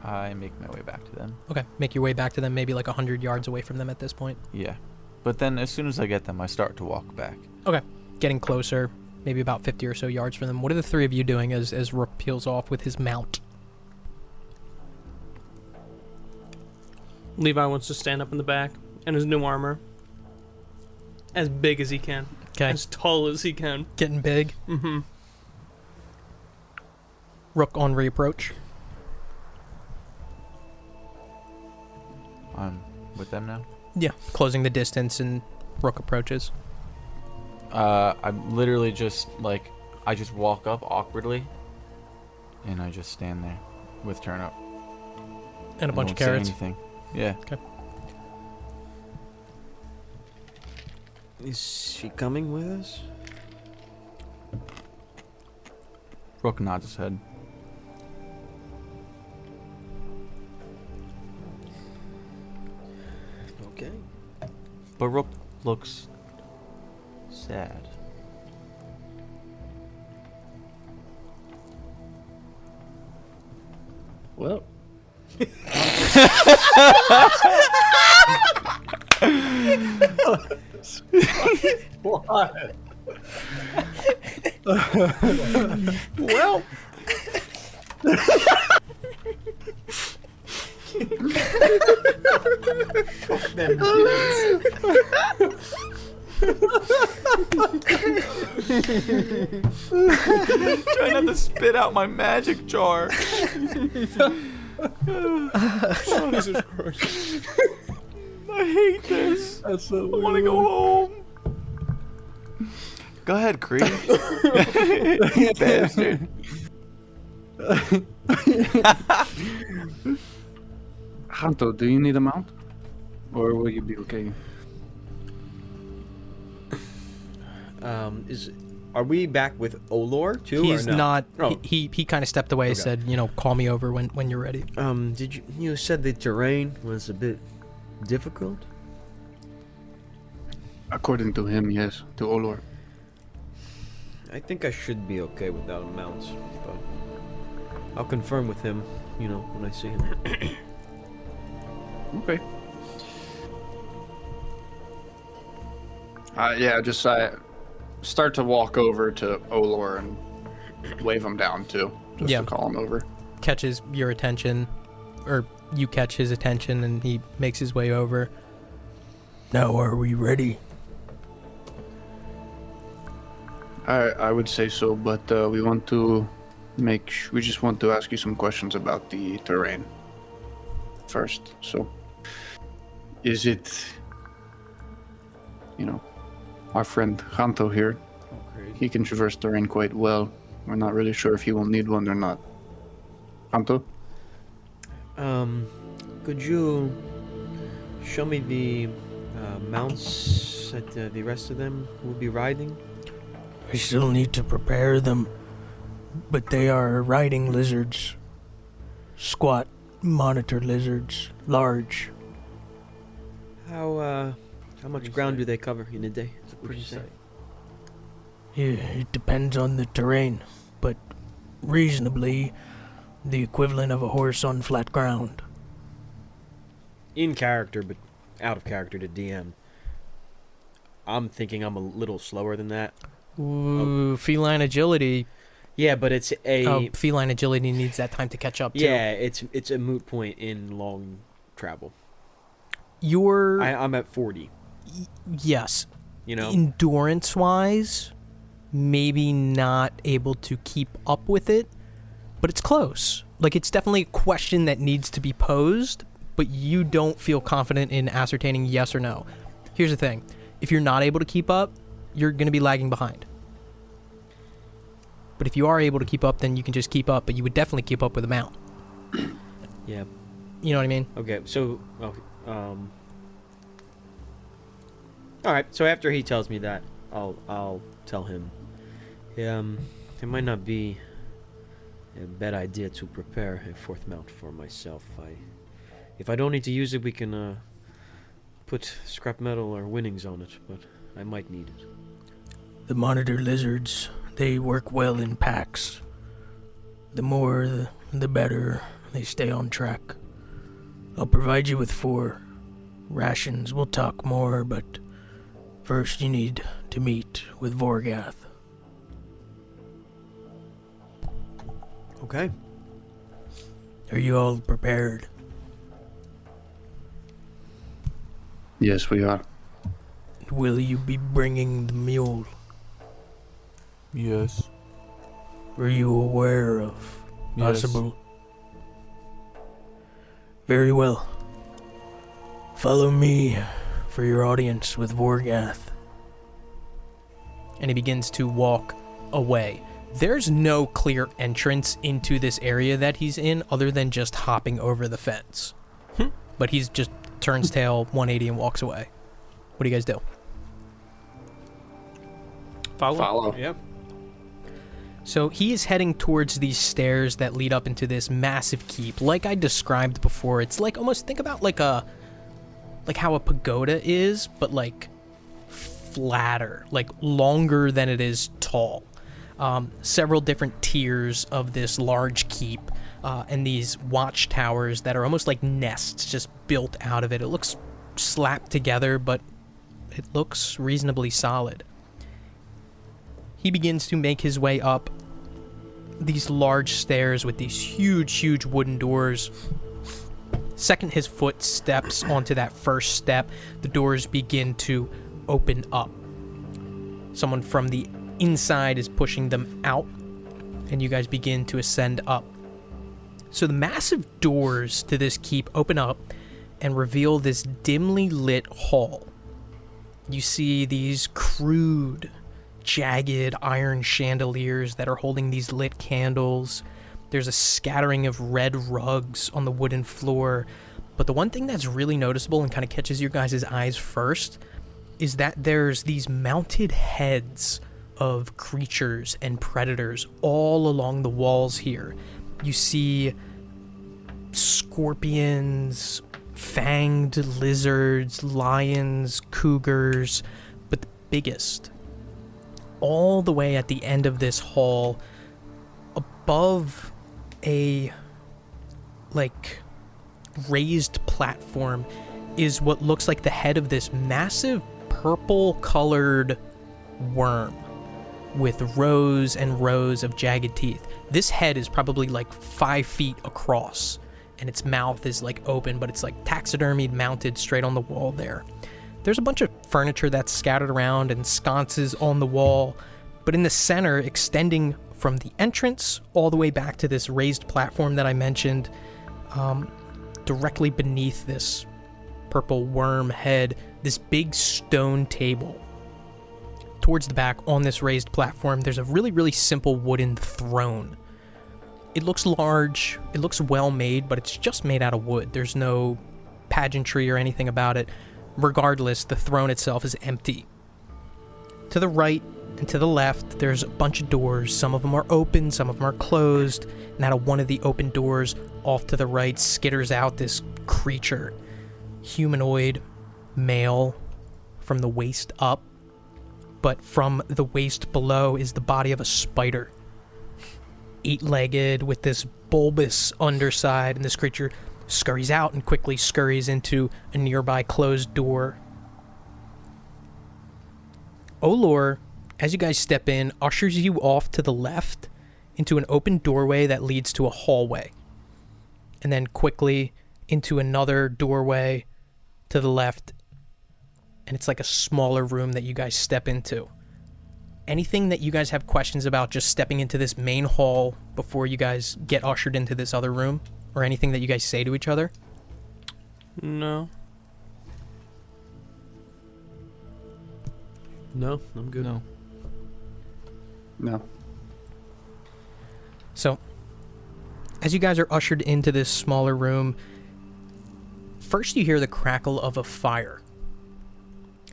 I make my way back to them. Okay, make your way back to them, maybe like 100 yards away from them at this point. Yeah. But then as soon as I get them, I start to walk back. Okay, getting closer, maybe about 50 or so yards from them. What are the three of you doing as Rook peels off with his mount? Levi wants to stand up in the back in his new armor. As big as he can. Okay. As tall as he can. Getting big. Mm-hmm. Rook on reapproach. I'm with them now? Yeah, closing the distance, and Rook approaches. I'm literally just, like, I just walk up awkwardly, and I just stand there with Turnip. And a bunch of Say carrots. anything. Yeah. Okay. Is she coming with us? Rook nods his head. Okay. But Rook looks sad. Well. What? Well. Try not to spit out my magic jar. Jesus Christ. I hate this. That's so I want to go home. Go ahead, Kree. Bastard. Hanto, do you need a mount? Or will you be okay? Are we back with Olor too? He's or no? not. Oh. He kind of stepped away. Okay. Said, call me over when you're ready. Did you said the terrain was a bit difficult? According to him, yes. To Olor. I think I should be okay without a mount, but I'll confirm with him, when I see him. Okay. Just start to walk over to Olor and wave him down too, just to call him over. Catches your attention, or you catch his attention, and he makes his way over. Now are we ready? I would say so, but we just want to ask you some questions about the terrain first. So, is it, our friend Hanto here, he can traverse terrain quite well. We're not really sure if he will need one or not. Hanto? Could you show me the mounts that the rest of them will be riding? We still need to prepare them, but they are riding lizards. Squat, monitor lizards, large. How much ground do they cover in a day? Would you say? It depends on the terrain, but reasonably the equivalent of a horse on flat ground. In character, but out of character to DM. I'm thinking I'm a little slower than that. Ooh, feline agility. Yeah, but it's a feline agility needs that time to catch up too. Yeah, it's a moot point in long travel. I'm at 40. Yes. Endurance Endurance-wise, maybe not able to keep up with it, but it's close. Like, it's definitely a question that needs to be posed, but you don't feel confident in ascertaining yes or no. Here's the thing. If you're not able to keep up, you're going to be lagging behind. But if you are able to keep up, then you can just keep up, but you would definitely keep up with the mount. Yeah. You know what I mean? Okay, so, all right, so after he tells me that, I'll tell him, it might not be a bad idea to prepare a fourth mount for myself. If I don't need to use it, we can put scrap metal or winnings on it, but I might need it. The monitor lizards, they work well in packs. The more, the better. They stay on track. I'll provide you with 4 rations. We'll talk more, but first you need to meet with Vorgath. Okay. Are you all prepared? Yes, we are. Will you be bringing the mule? Yes. Were you aware of Yes. possible? Very well. Follow me for your audience with Vorgath. And he begins to walk away. There's no clear entrance into this area that he's in other than just hopping over the fence. But he's just turns tail 180 and walks away. What do you guys do? Follow. Yep. So he is heading towards these stairs that lead up into this massive keep. Like I described before, it's like almost think about like how a pagoda is, but like flatter, like longer than it is tall. Several different tiers of this large keep, and these watchtowers that are almost like nests just built out of it. It looks slapped together, but it looks reasonably solid. He begins to make his way up these large stairs with these huge wooden doors. Second his foot steps onto that first step, the doors begin to open up. Someone from the inside is pushing them out, and you guys begin to ascend up. So the massive doors to this keep open up and reveal this dimly lit hall. You see these crude, jagged iron chandeliers that are holding these lit candles. There's a scattering of red rugs on the wooden floor. But the one thing that's really noticeable and kind of catches your guys' eyes first is that there's these mounted heads of creatures and predators all along the walls here. You see scorpions, fanged lizards, lions, cougars, but the biggest, all the way at the end of this hall, above a raised platform, is what looks like the head of this massive purple colored worm with rows and rows of jagged teeth. This head is probably like 5 feet across, and its mouth is like open, but it's like taxidermied, mounted straight on the wall there. There's a bunch of furniture that's scattered around and sconces on the wall, but in the center, extending from the entrance all the way back to this raised platform that I mentioned, directly beneath this purple worm head, this big stone table. Towards the back on this raised platform, there's a really simple wooden throne. It looks large, it looks well made, but it's just made out of wood. There's no pageantry or anything about it. Regardless, the throne itself is empty. To the right and to the left, there's a bunch of doors. Some of them are open, some of them are closed. And out of one of the open doors, off to the right, skitters out this creature. Humanoid, male, from the waist up. But from the waist below is the body of a spider. 8-legged with this bulbous underside, and this creature scurries out and quickly scurries into a nearby closed door. Olor, as you guys step in, ushers you off to the left into an open doorway that leads to a hallway. And then quickly into another doorway to the left. And it's like a smaller room that you guys step into. anything that you guys have questions about just stepping into this main hall before you guys get ushered into this other room? Or anything that you guys say to each other? No. No, I'm good. No. No. So, as you guys are ushered into this smaller room, first you hear the crackle of a fire.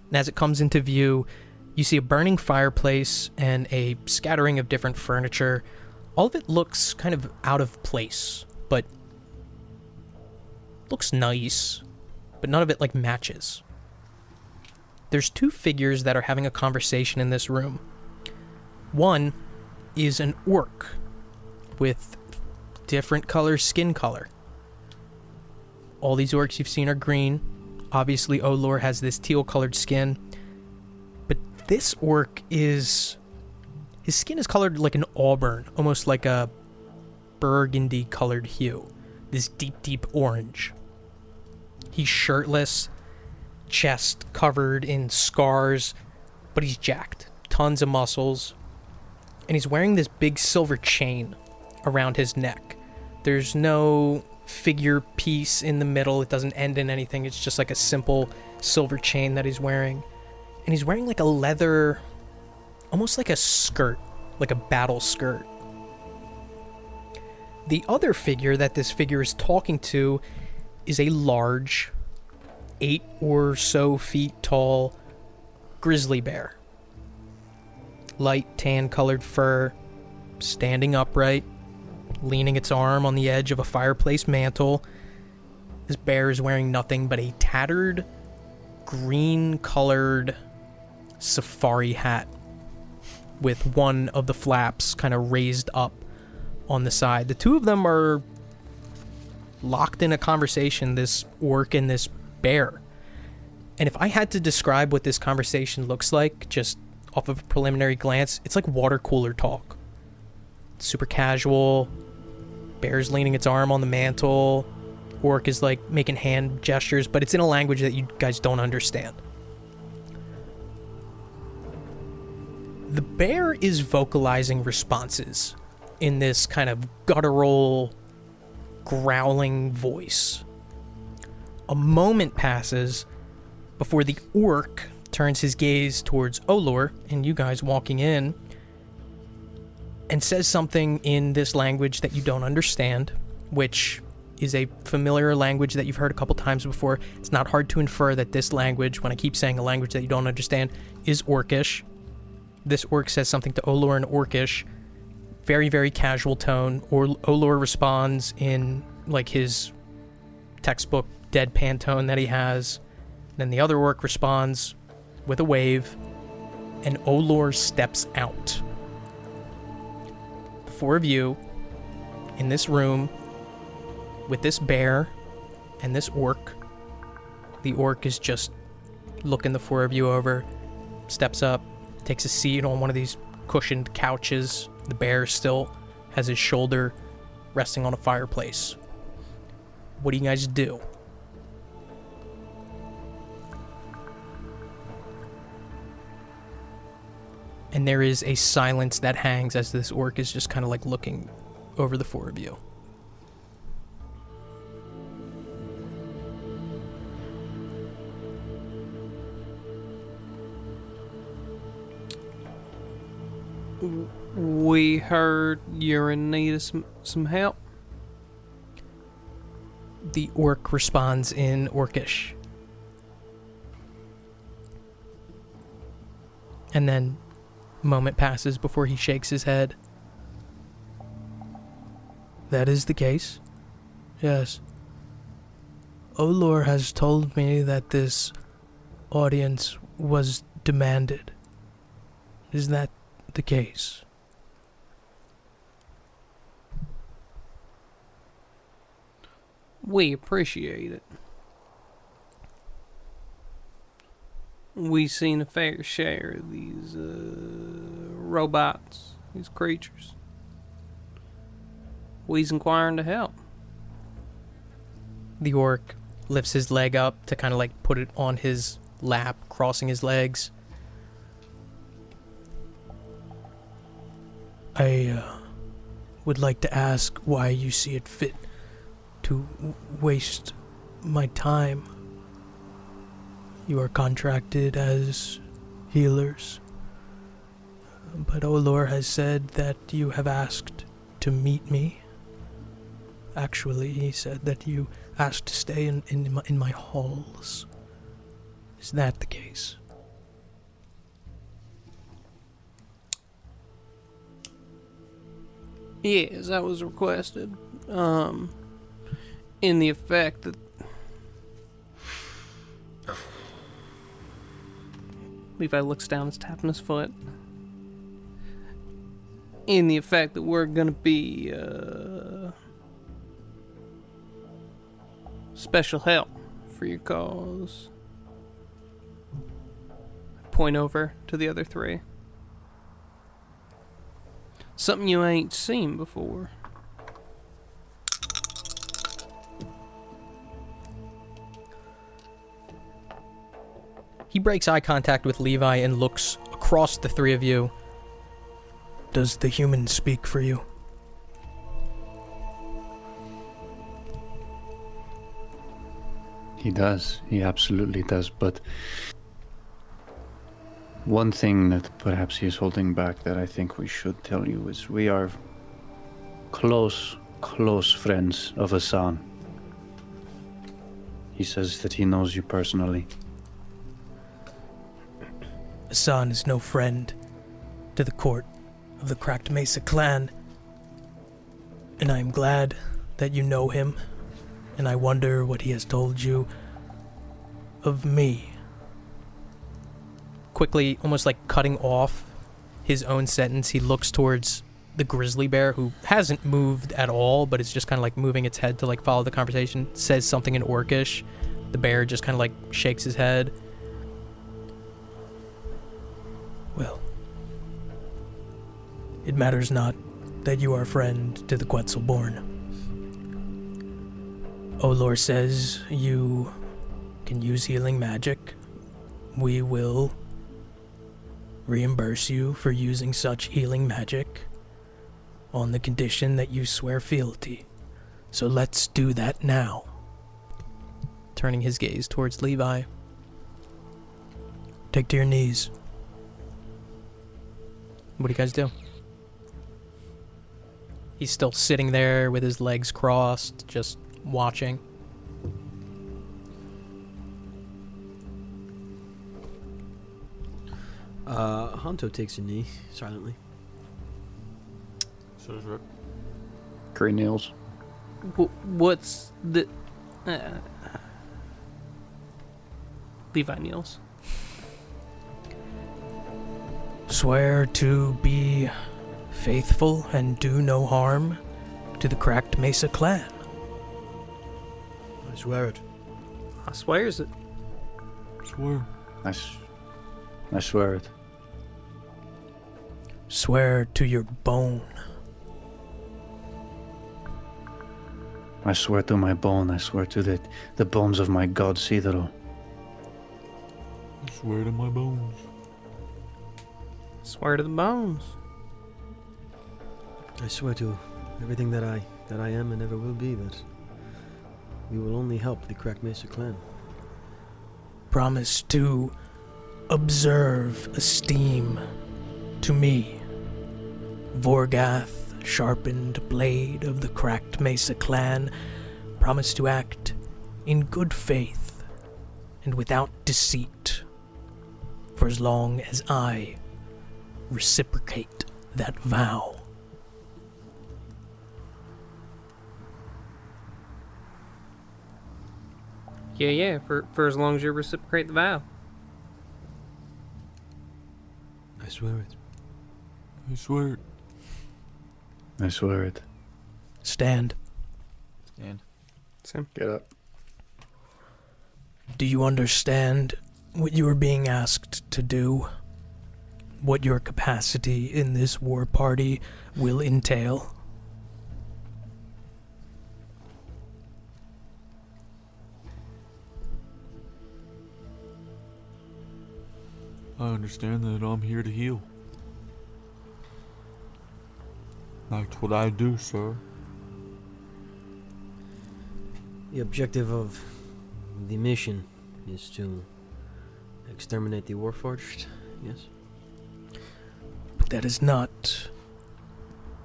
And as it comes into view, you see a burning fireplace and a scattering of different furniture. All of it looks kind of out of place, but looks nice, but none of it like matches. There's two figures that are having a conversation in this room. One is an orc with different color skin color. All these orcs you've seen are green. Obviously, Olor has this teal-colored skin. But this orc is... his skin is colored like an auburn, almost like a burgundy-colored hue. This deep, deep orange. He's shirtless, chest covered in scars, but he's jacked. Tons of muscles. And he's wearing this big silver chain around his neck. There's no figure piece in the middle. It doesn't end in anything. It's just like a simple silver chain that he's wearing. And he's wearing like a leather, almost like a skirt, like a battle skirt. The other figure that this figure is talking to is a large, 8 or so feet tall grizzly bear. Light tan colored fur, standing upright, leaning its arm on the edge of a fireplace mantle. This bear is wearing nothing but a tattered, green-colored safari hat with one of the flaps kind of raised up on the side. The two of them are locked in a conversation, this orc and this bear. And if I had to describe what this conversation looks like, just off of a preliminary glance, it's like water cooler talk. Super casual. Bear's leaning its arm on the mantle. Orc is like making hand gestures, but it's in a language that you guys don't understand. The bear is vocalizing responses in this kind of guttural, growling voice. A moment passes before the orc turns his gaze towards Olor and you guys walking in and says something in this language that you don't understand, which is a familiar language that you've heard a couple times before. It's not hard to infer that this language, when I keep saying a language that you don't understand, is Orcish. This orc says something to Olor in Orcish. Very, very casual tone. Or Olor responds in like his textbook deadpan tone that he has. Then the other orc responds with a wave, and Olor steps out. The four of you in this room with this bear and this orc. The orc is just looking the four of you over, steps up, takes a seat on one of these cushioned couches. The bear still has his shoulder resting on a fireplace. What do you guys do? And there is a silence that hangs as this orc is just kind of like looking over the four of you. We heard you're in need of some help. The orc responds in Orcish. And then a moment passes before he shakes his head. That is the case. Yes. Olor has told me that this audience was demanded. Is that the case? We appreciate it. We've seen a fair share of these robots, these creatures. We's inquiring to help. The orc lifts his leg up to kind of like put it on his lap, crossing his legs. I would like to ask why you see it fit to waste my time. You are contracted as healers, but Olor has said that you have asked to meet me. Actually, he said that you asked to stay in my halls. Is that the case? Yes, that was requested. In the effect that Levi looks down, is tapping his foot. In the effect that we're gonna be special help for your cause. Point over to the other three. Something you ain't seen before. He breaks eye contact with Levi and looks across the three of you. Does the human speak for you? He does. He absolutely does. But one thing that perhaps he is holding back that I think we should tell you is we are close friends of Hassan. He says that he knows you personally. Hassan is no friend to the court of the Cracked Mesa Clan, and I am glad that you know him, and I wonder what he has told you of me. Quickly, almost like cutting off his own sentence, he looks towards the grizzly bear, who hasn't moved at all, but it's just kind of like moving its head to like follow the conversation, says something in Orcish. The bear just kind of like shakes his head. Well, it matters not that you are a friend to the Quetzalborn. Olor says you can use healing magic. We will reimburse you for using such healing magic on the condition that you swear fealty. So let's do that now. Turning his gaze towards Levi. Take to your knees. What do you guys do? He's still sitting there with his legs crossed, just watching. Hanto takes a knee silently. So does Rook. Kree kneels. What's the... Levi kneels. Swear to be faithful and do no harm to the Cracked Mesa Clan. I swear it. I swears it. Swear. I swear it. Swear to your bone. I swear to my bone. I swear to the bones of my god Sidro. I swear to my bones. Swear to the bones. I swear to everything that I am and ever will be that we will only help the Cracked Mesa Clan. Promise to observe esteem to me, Vorgath, Sharpened Blade of the Cracked Mesa Clan. Promise to act in good faith and without deceit for as long as I reciprocate that vow. Yeah, for as long as you reciprocate the vow. I swear it. I swear it. I swear it. Stand. Sam. Get up. Do you understand what you are being asked to do? What your capacity in this war party will entail? I understand that I'm here to heal. That's what I do, sir. The objective of the mission is to exterminate the Warforged, yes? But that is not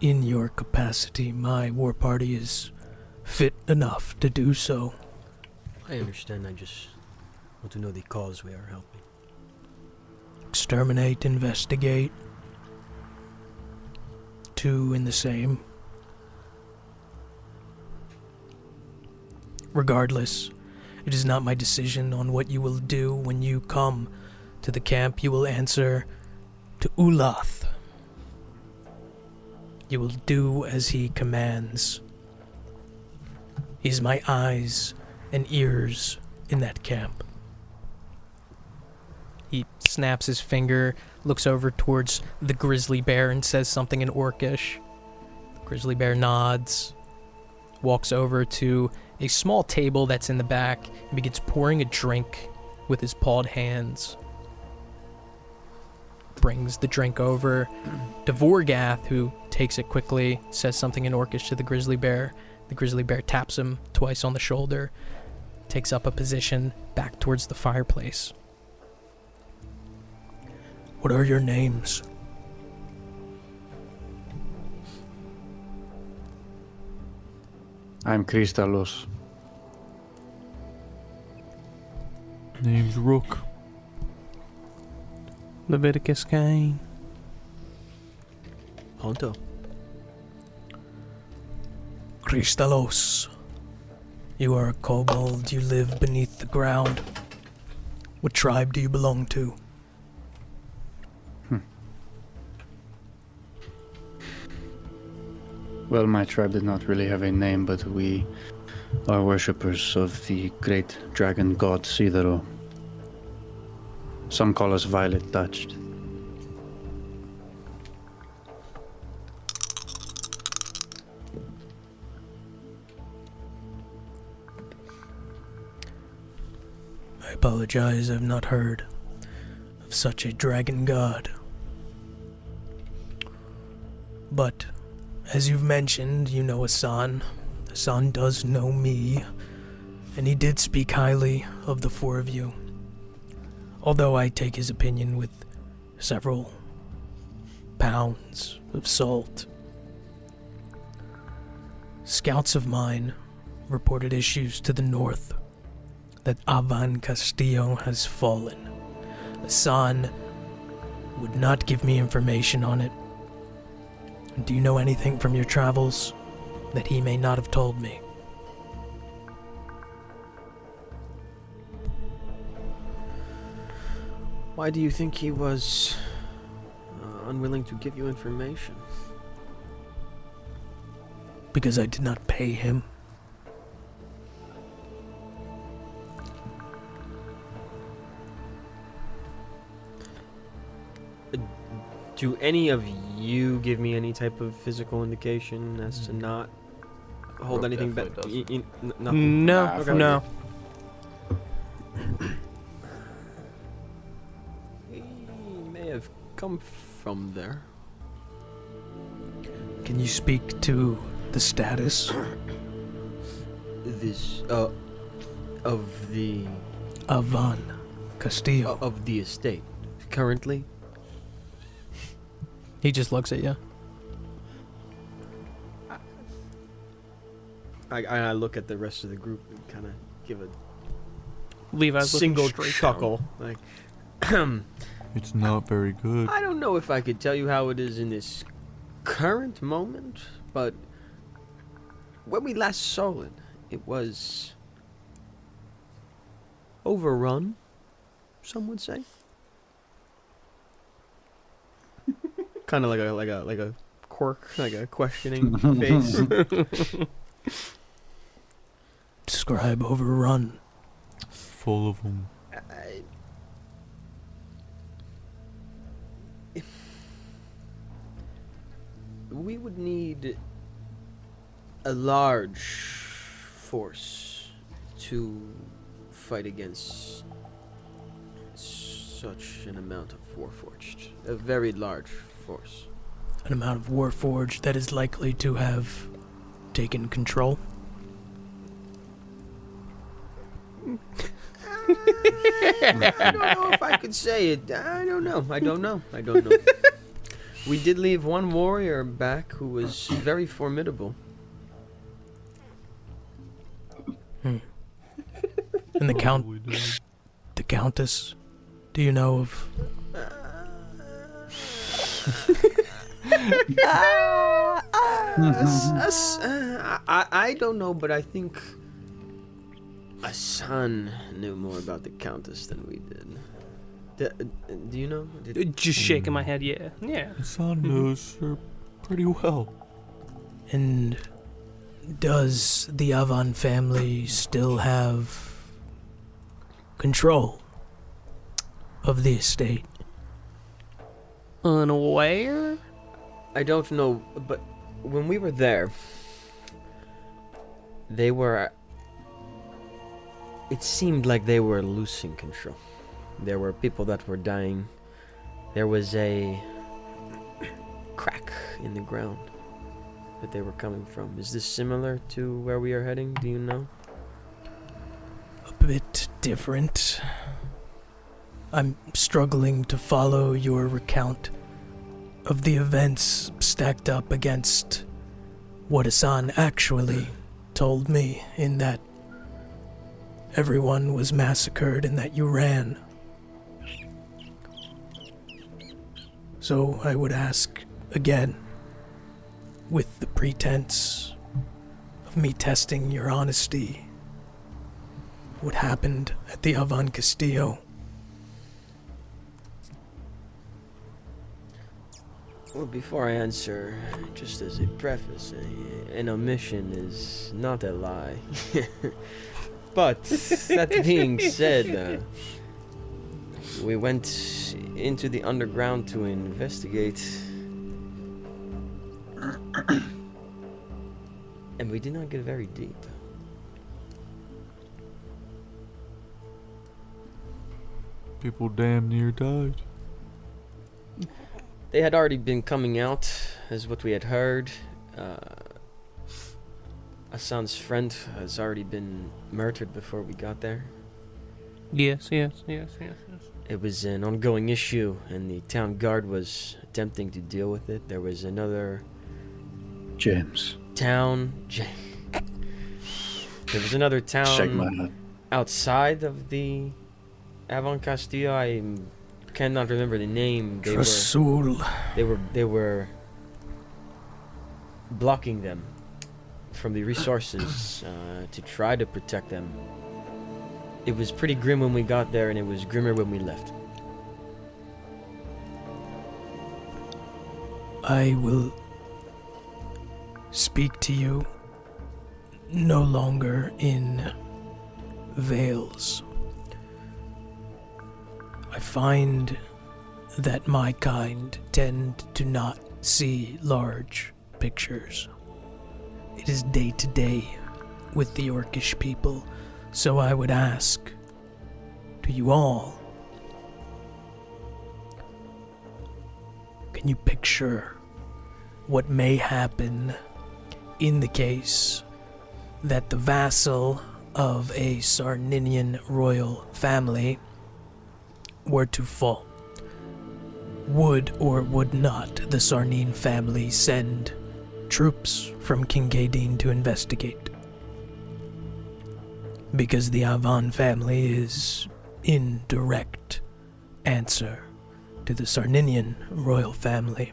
in your capacity. My war party is fit enough to do so. I understand, I just want to know the cause we are helping. Exterminate, investigate. Two in the same. Regardless, it is not my decision on what you will do when you come to the camp. You will answer to Ulath. You will do as he commands. He is my eyes and ears in that camp. He snaps his finger, looks over towards the grizzly bear and says something in Orcish. The grizzly bear nods, walks over to a small table that's in the back and begins pouring a drink with his pawed hands. Brings the drink over to Vorgath, who takes it quickly, says something in Orcish to the grizzly bear. The grizzly bear taps him twice on the shoulder, takes up a position back towards the fireplace. What are your names? I'm Kristalos. Name's Rook. Leviticus Cain. Honto. Kristalos. You are a kobold. You live beneath the ground. What tribe do you belong to? Well, my tribe did not really have a name, but we are worshippers of the great dragon god Sidero. Some call us Violet Touched. I apologize, I've not heard of such a dragon god. But, as you've mentioned, you know Hassan. Hassan does know me, and he did speak highly of the four of you. Although I take his opinion with several pounds of salt. Scouts of mine reported issues to the north that Avan Castillo has fallen. Hassan would not give me information on it. Do you know anything from your travels that he may not have told me? Why do you think he was unwilling to give you information? Because I did not pay him. Do any of you give me any type of physical indication as to not hold Rook anything back? definitely Nothing. No, Okay. no. He may have come from there. Can you speak to the status This, of the of Van Castillo? of the estate currently. He just looks at you. I look at the rest of the group and kind of give a Levi's looking single straight chuckle, like. It's not very good. I don't know if I could tell you how it is in this current moment, but when we last saw it, it was overrun, some would say. Kind of like a quirk, like a questioning face. Describe overrun. Full of them. We would need a large force to fight against such an amount of Warforged. A very large force. an amount of Warforged that is likely to have taken control? I don't know if I could say it. I don't know. We did leave one warrior back who was very formidable. And the the Countess, do you know of? I don't know, but I think a son knew more about the Countess than we did. Do you know? Just shaking my head, yeah. Hassan knows her pretty well. And does the Avan family still have control of the estate? Unaware? I don't know, but when we were there, they were... It seemed like they were losing control. There were people that were dying. There was a crack in the ground that they were coming from. Is this similar to where we are heading? Do you know? A bit different. I'm struggling to follow your recount of the events stacked up against what Hassan actually told me, in that everyone was massacred and that you ran. So I would ask again, with the pretense of me testing your honesty, what happened at the Avan Castillo? Well, before I answer, just as a preface, an omission is not a lie. But, that being said, we went into the underground to investigate. And we did not get very deep. People damn near died. They had already been coming out, as what we had heard. Hassan's friend has already been murdered before we got there. Yes. It was an ongoing issue, and the town guard was attempting to deal with it. There was another James. town. There was another Shake my town head. outside of the Avan Castillo. I cannot remember the name. Rasul. They were blocking them from the resources to try to protect them. It was pretty grim when we got there, and it was grimmer when we left. I will speak to you no longer in veils. I find that my kind tend to not see large pictures. It is day to day with the Orcish people, so I would ask, to you all, can you picture what may happen in the case that the vassal of a Sarninian royal family were to fall? Would or would not the Sarnine family send troops from King Gadeen to investigate? Because the Avan family is in direct answer to the Sarninian royal family.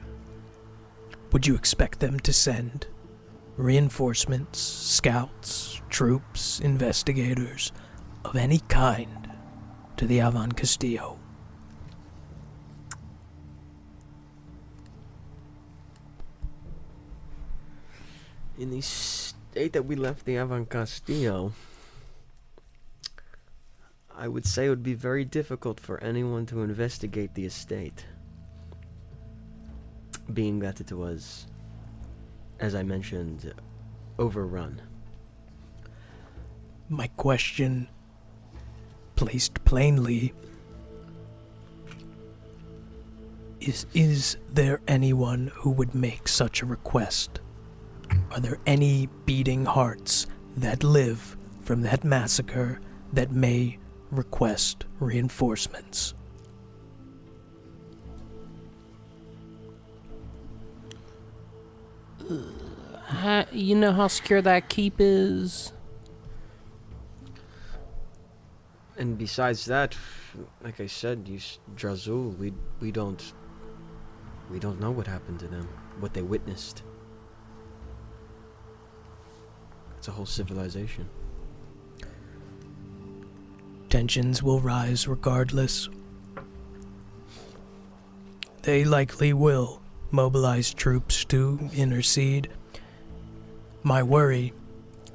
Would you expect them to send reinforcements, scouts, troops, investigators of any kind to the Avan Castillo? In the state that we left the Avan Castillo, I would say it would be very difficult for anyone to investigate the estate, being that it was, as I mentioned, overrun. My question, placed plainly, Is there anyone who would make such a request? Are there any beating hearts that live from that massacre that may request reinforcements? You know how secure that keep is? And besides that, like I said, Drazul, we don't know what happened to them, what they witnessed. It's a whole civilization. Tensions will rise regardless. They likely will mobilize troops to intercede. My worry,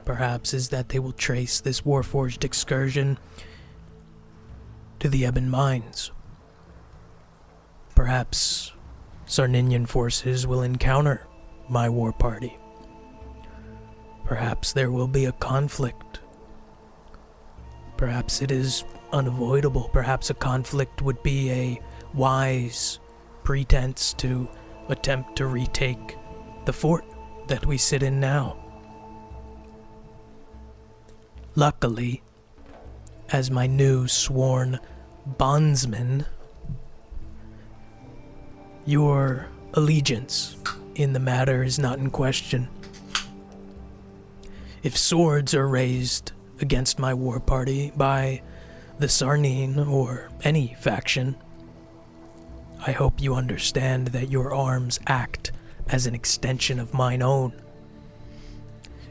perhaps, is that they will trace this Warforged excursion to the Ebon Mines. Perhaps Sarninian forces will encounter my war party. Perhaps there will be a conflict. Perhaps it is unavoidable. Perhaps a conflict would be a wise pretense to attempt to retake the fort that we sit in now. Luckily, as my new sworn bondsman, your allegiance in the matter is not in question. If swords are raised against my war party by the Sarnine or any faction, I hope you understand that your arms act as an extension of mine own.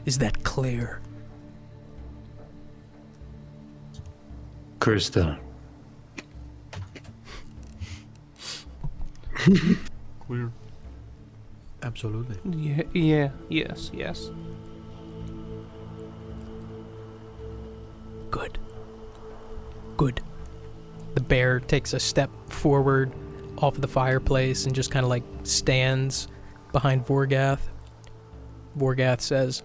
Is that clear? Crystal. Clear. Absolutely. Yes. Good. The bear takes a step forward off of the fireplace and just kind of like stands behind Vorgath. Vorgath says,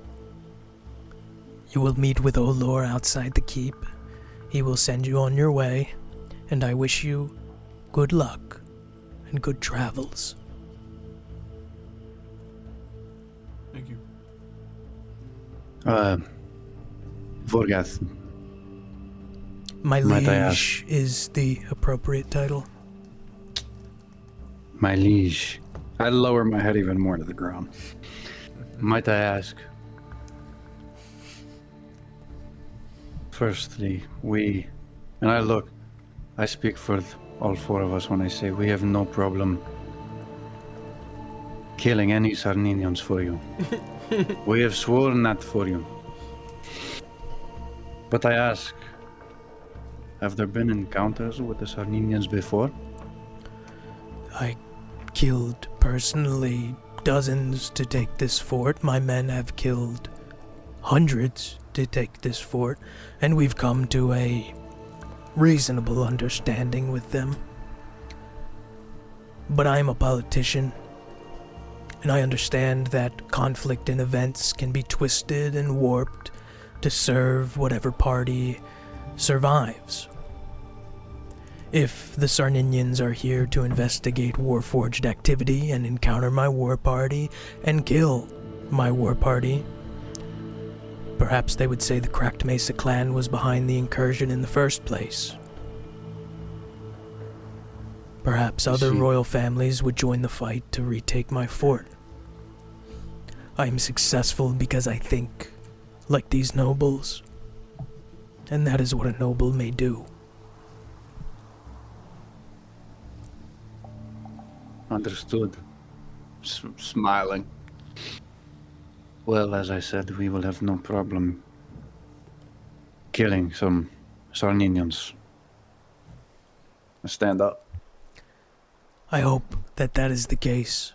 You will meet with Olor outside the keep. He will send you on your way, and I wish you good luck and good travels. Thank you. Vorgath, My Might I liege is the appropriate title. my liege. I lower my head even more to the ground. Might I ask? Firstly, I speak for all four of us when I say we have no problem killing any Sarninians for you. We have sworn that for you. But I ask, have there been encounters with the Sarninians before? I killed personally dozens to take this fort. My men have killed hundreds to take this fort, and we've come to a reasonable understanding with them. But I'm a politician, and I understand that conflict and events can be twisted and warped to serve whatever party survives. If the Sarninians are here to investigate Warforged activity and encounter my war party and kill my war party, perhaps they would say the Cracked Mesa Clan was behind the incursion in the first place. Perhaps other royal families would join the fight to retake my fort. I am successful because I think like these nobles, and that is what a noble may do. Understood. Smiling. Well, as I said, we will have no problem killing some Sarninians. Stand up. I hope that that is the case.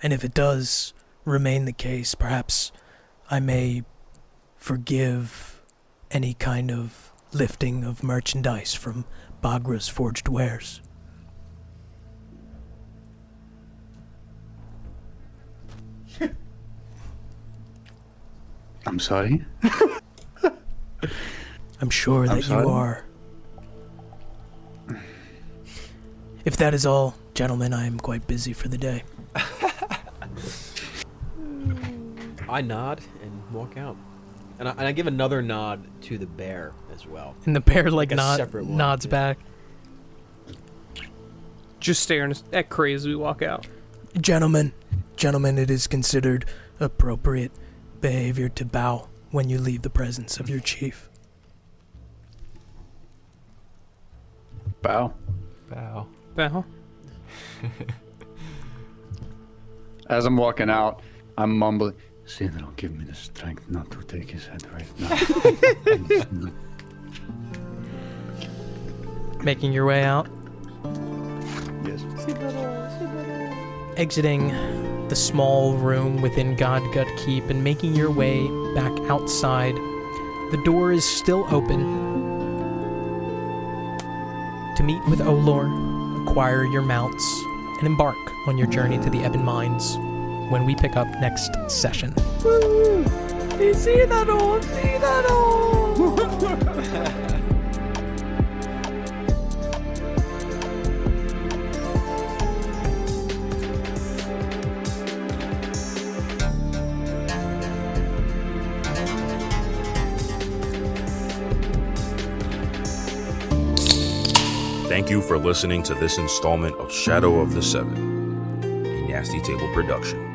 And if it does remain the case, perhaps I may forgive any kind of lifting of merchandise from Bagra's forged wares. I'm sorry? I'm sure that you are. If that is all, Gentlemen, I am quite busy for the day. I nod and walk out. And I give another nod to the bear as well. And the bear Like a separate one, nods yeah. back. Just staring at Kree as we walk out. Gentlemen, it is considered appropriate behavior to bow when you leave the presence of your chief. Bow. Bow. Uh-huh. As I'm walking out, I'm mumbling. Sinro, give me the strength not to take his head right now. Making your way out. Yes. Exiting the small room within Godgut Keep and making your way back outside. The door is still open. To meet with Olor, acquire your mounts, and embark on your journey to the Ebon Mines when we pick up next session. Thank you for listening to this installment of Shadow of the Seven, a Nasty Table production.